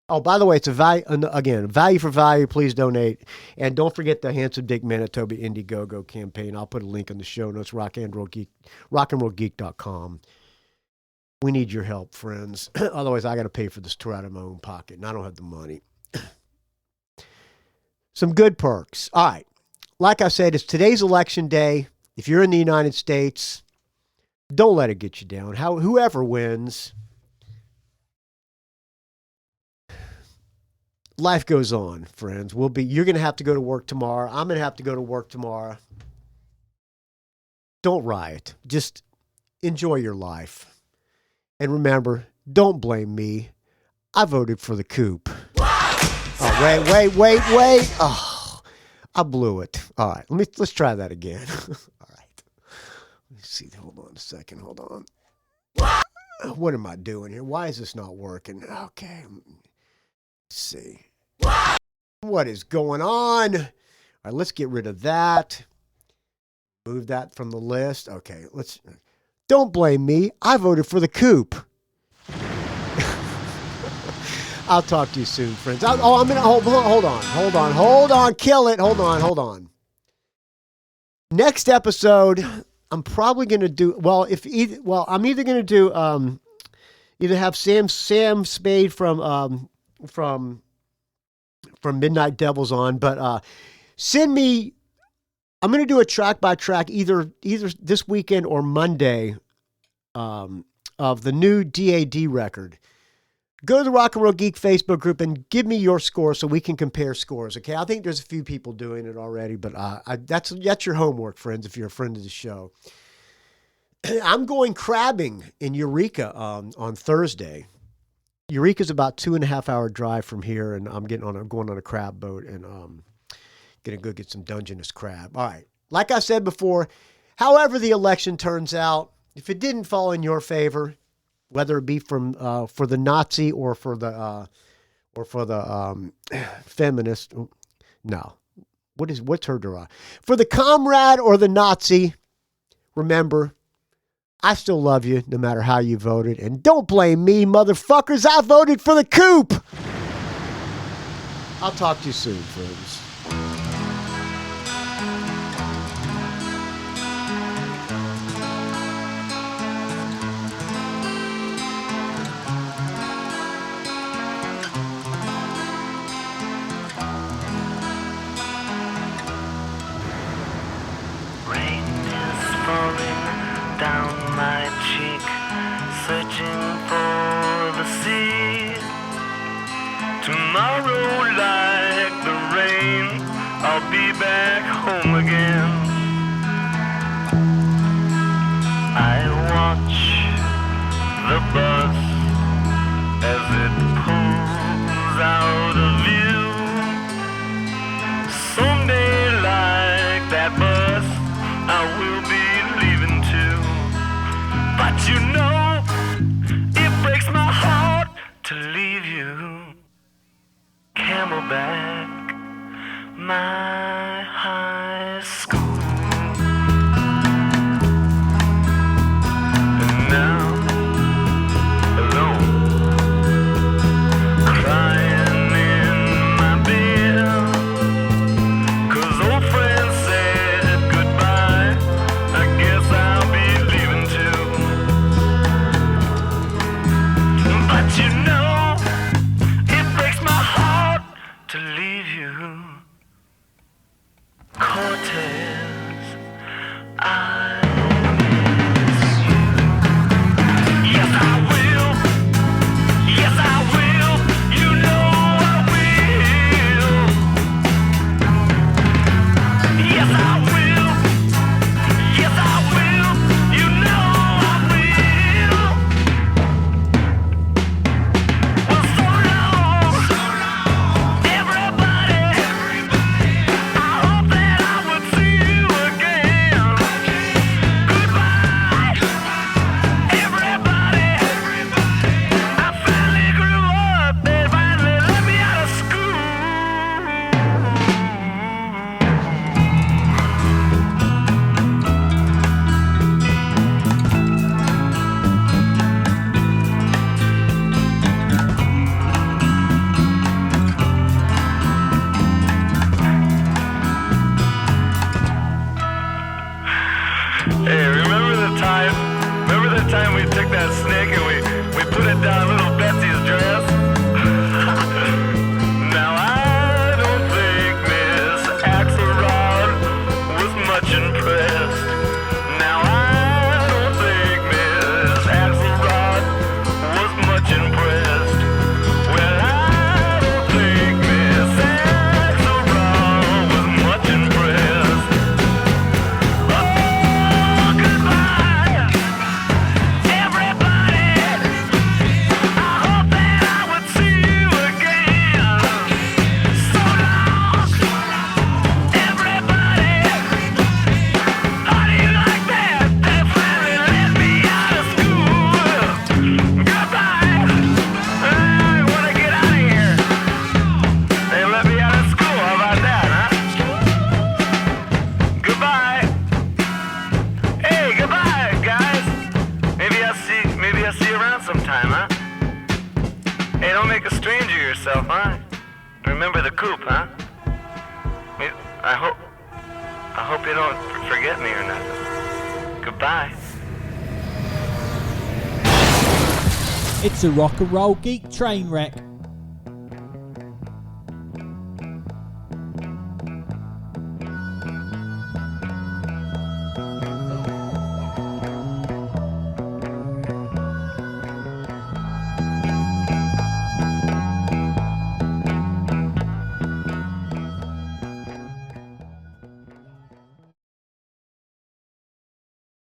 Oh, by the way, it's a value for value. Please donate. And don't forget the Handsome Dick Manitoba Indiegogo campaign. I'll put a link in the show notes, rockandrollgeek.com. We need your help, friends. Otherwise, I got to pay for this tour out of my own pocket, and I don't have the money. Some good perks. All right. Like I said, it's today's election day. If you're in the United States, don't let it get you down. Whoever wins, life goes on, friends. You're going to have to go to work tomorrow. I'm going to have to go to work tomorrow. Don't riot. Just enjoy your life. And remember, don't blame me. I voted for the Coop. Oh, wait. Oh, I blew it. All right, let's try that again. All right. Let me see. Hold on a second. Hold on. What am I doing here? Why is this not working? Okay. Let's see. What is going on? All right, let's get rid of that. Move that from the list. Okay, don't blame me. I voted for the Coop. I'll talk to you soon, friends. I'm gonna hold on, kill it. Hold on. Next episode, I'm probably gonna do I'm either gonna do either have Sam Spade from Midnight Devils on, but send me. I'm gonna do a track by track either this weekend or Monday of the new DAD record. Go to the Rock and Roll Geek Facebook group and give me your score so we can compare scores. Okay, I think there's a few people doing it already, but that's your homework, friends. If you're a friend of the show, I'm going crabbing in Eureka on Thursday. Eureka's about 2.5 hour drive from here, and I'm going on a crab boat and gonna go get some Dungeness crab. All right, like I said before, however the election turns out, if it didn't fall in your favor, whether it be from for the Nazi or for the feminist, no, what's her derived? For the comrade or the Nazi, remember, I still love you no matter how you voted, and don't blame me, motherfuckers. I voted for the Coop. I'll talk to you soon, friends. Down my cheek, searching for the sea. Tomorrow, like the rain, I'll be back home again. I watch the bus as it pulls out of view. Someday, like that bus, I will be leaving too. But you know, it breaks my heart to leave you. Camelback, my high school. And now, alone, crying in my bed, 'cause old friends said goodbye. I guess I'll be leaving too. But you know, it breaks my heart to leave you. Cortez, I miss you. Yes, I will. Yes, I will. You know I will. Yes, I will. Yes, I will. You know I will. Well, so long, everybody. I hope that I would see I hope you don't forget me or nothing. Goodbye. It's a rock and roll geek train wreck.